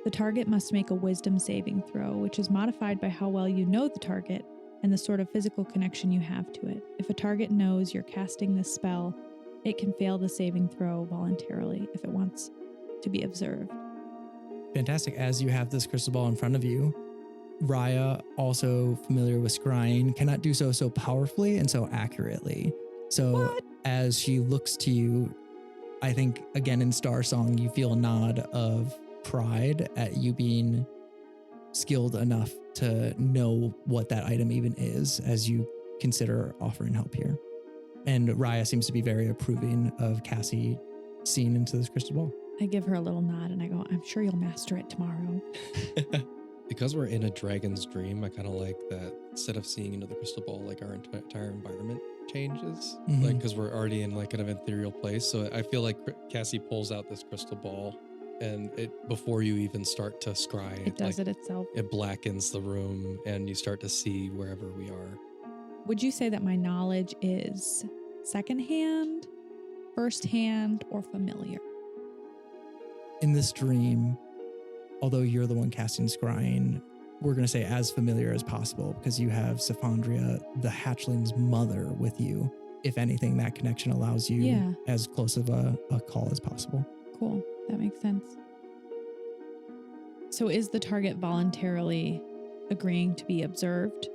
The target must make a wisdom saving throw, which is modified by how well you know the target and the sort of physical connection you have to it. If a target knows you're casting this spell, it can fail the saving throw voluntarily if it wants to be observed. Fantastic. As you have this crystal ball in front of you, Raya, also familiar with scrying, cannot do so powerfully and so accurately. So as she looks to you, I think, again, in Star Song, you feel a nod of pride at you being skilled enough to know what that item even is as you consider offering help here. And Raya seems to be very approving of Cassie seeing into this crystal ball. I give her a little nod and I go, I'm sure you'll master it tomorrow. Because we're in a dragon's dream, I kind of like that instead of seeing into the crystal ball, like our entire environment changes. Mm-hmm. Like, because we're already in like kind of ethereal place. So I feel like Cassie pulls out this crystal ball, and before you even start to scry, It does it itself. It blackens the room and you start to see wherever we are. Would you say that my knowledge is secondhand, firsthand, or familiar? In this dream, although you're the one casting scrying, we're going to say as familiar as possible because you have Savannah, the hatchling's mother, with you. If anything, that connection allows you as close of a call as possible. Cool. That makes sense. So is the target voluntarily agreeing to be observed?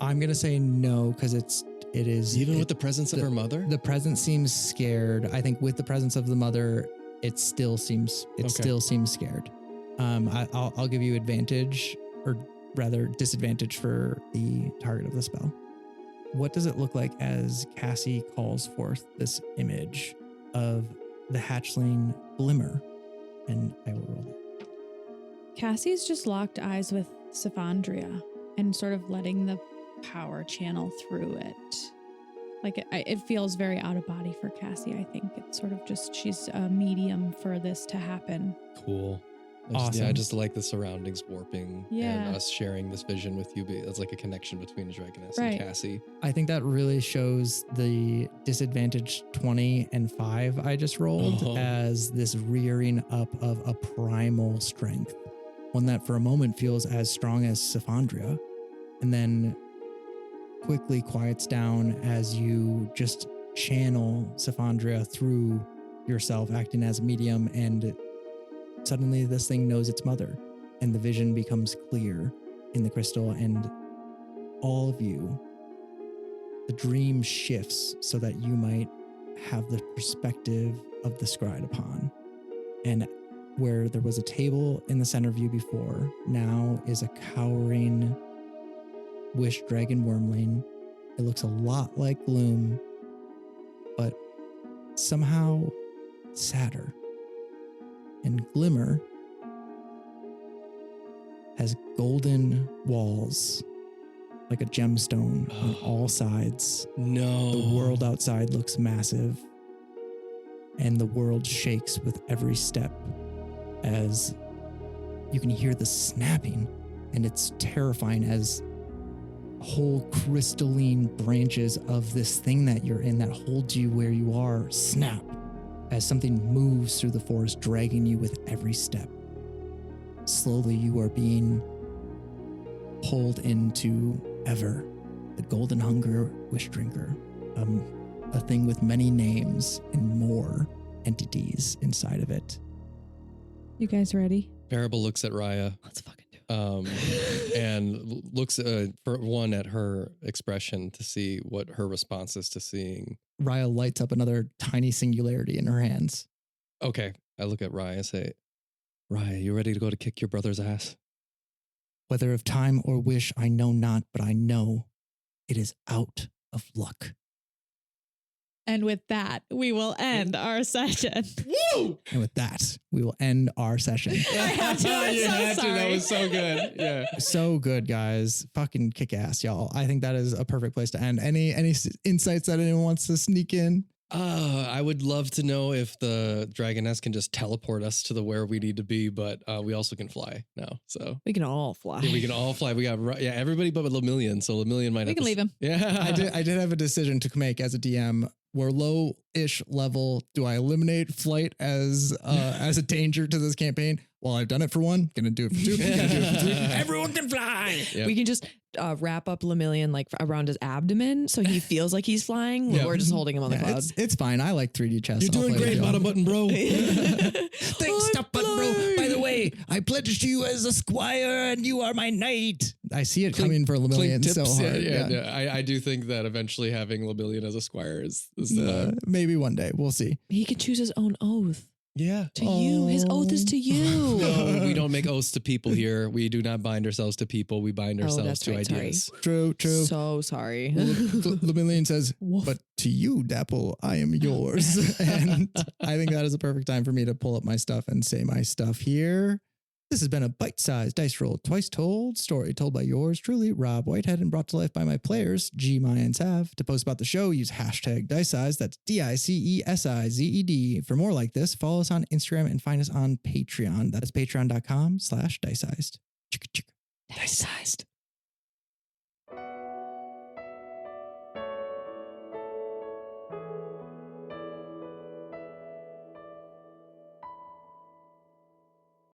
I'm going to say no because it is... Even with the presence of her mother? The presence seems scared. I think with the presence of the mother, it still seems scared. I'll give you advantage, or rather disadvantage, for the target of the spell. What does it look like as Cassie calls forth this image of the hatchling Glimmer? And I will roll it. Cassie's just locked eyes with Savannah and sort of letting the power channel through it. Like it feels very out of body for Cassie. I think it's sort of just, she's a medium for this to happen. Cool. Awesome. I just like the surroundings warping and us sharing this vision with you. It's like a connection between Dragoness and Cassie. I think that really shows the disadvantage 20 and 5 I just rolled as this rearing up of a primal strength. One that for a moment feels as strong as Savannah, and then quickly quiets down as you just channel Savannah through yourself, acting as a medium, and suddenly this thing knows its mother, and the vision becomes clear in the crystal, and all of you, the dream shifts so that you might have the perspective of the scried upon. And where there was a table in the center of you before, now is a cowering wish dragon wormling. It looks a lot like Gloom, but somehow sadder. And Glimmer has golden walls, like a gemstone on all sides. No. The world outside looks massive, and the world shakes with every step as you can hear the snapping, and it's terrifying as whole crystalline branches of this thing that you're in that holds you where you are snap as something moves through the forest, dragging you with every step. Slowly, you are being pulled into Ever, the golden hunger wish drinker, a thing with many names and more entities inside of it. You guys ready? Parable looks at Raya. Let's fucking do it. And looks for one at her expression to see what her response is to seeing. Raya lights up another tiny singularity in her hands. Okay. I look at Raya and say, Raya, you ready to go to kick your brother's ass? Whether of time or wish, I know not, but I know it is out of luck. And with that, we will end our session. Woo! And with that, we will end our session. You had to. That was so good. Yeah. So good, guys. Fucking kick ass, y'all. I think that is a perfect place to end. Any insights that anyone wants to sneak in? I would love to know if the Dragoness can just teleport us to where we need to be, but we also can fly now. So we can all fly. Yeah, we can all fly. We got everybody but Lemillion. So Lemillion might. We can leave him. Yeah, I did have a decision to make as a DM. We're low-ish level. Do I eliminate flight as a danger to this campaign? Well, I've done it for one. Gonna do it for two. Gonna do it for three. Everyone can fly. Yep. We can just wrap up Lemillion like around his abdomen so he feels like he's flying. Yep. We're just holding him on the cloud. It's fine. I like 3D chess. You're doing great, bottom button, bro. Thanks, top button, bro. By the way, I pledged to you as a squire, and you are my knight. I see it coming for Lemillion so hard. Yeah. I do think that eventually having Lemillion as a squire is maybe one day. We'll see. He could choose his own oath. Yeah. To you. His oath is to you. No, we don't make oaths to people here. We do not bind ourselves to people. We bind ourselves to ideas. True. So sorry. Lemillion says, but to you, Dapple, I am yours. And I think that is a perfect time for me to pull up my stuff and say my stuff here. This has been a bite-sized dice roll, twice told story told by yours truly, Rob Whitehead, and brought to life by my players, G, Maya, and Sav. To post about the show, use hashtag DiceSized. That's DICESIZED. For more like this, follow us on Instagram and find us on Patreon. That is patreon.com/DiceSized. DiceSized.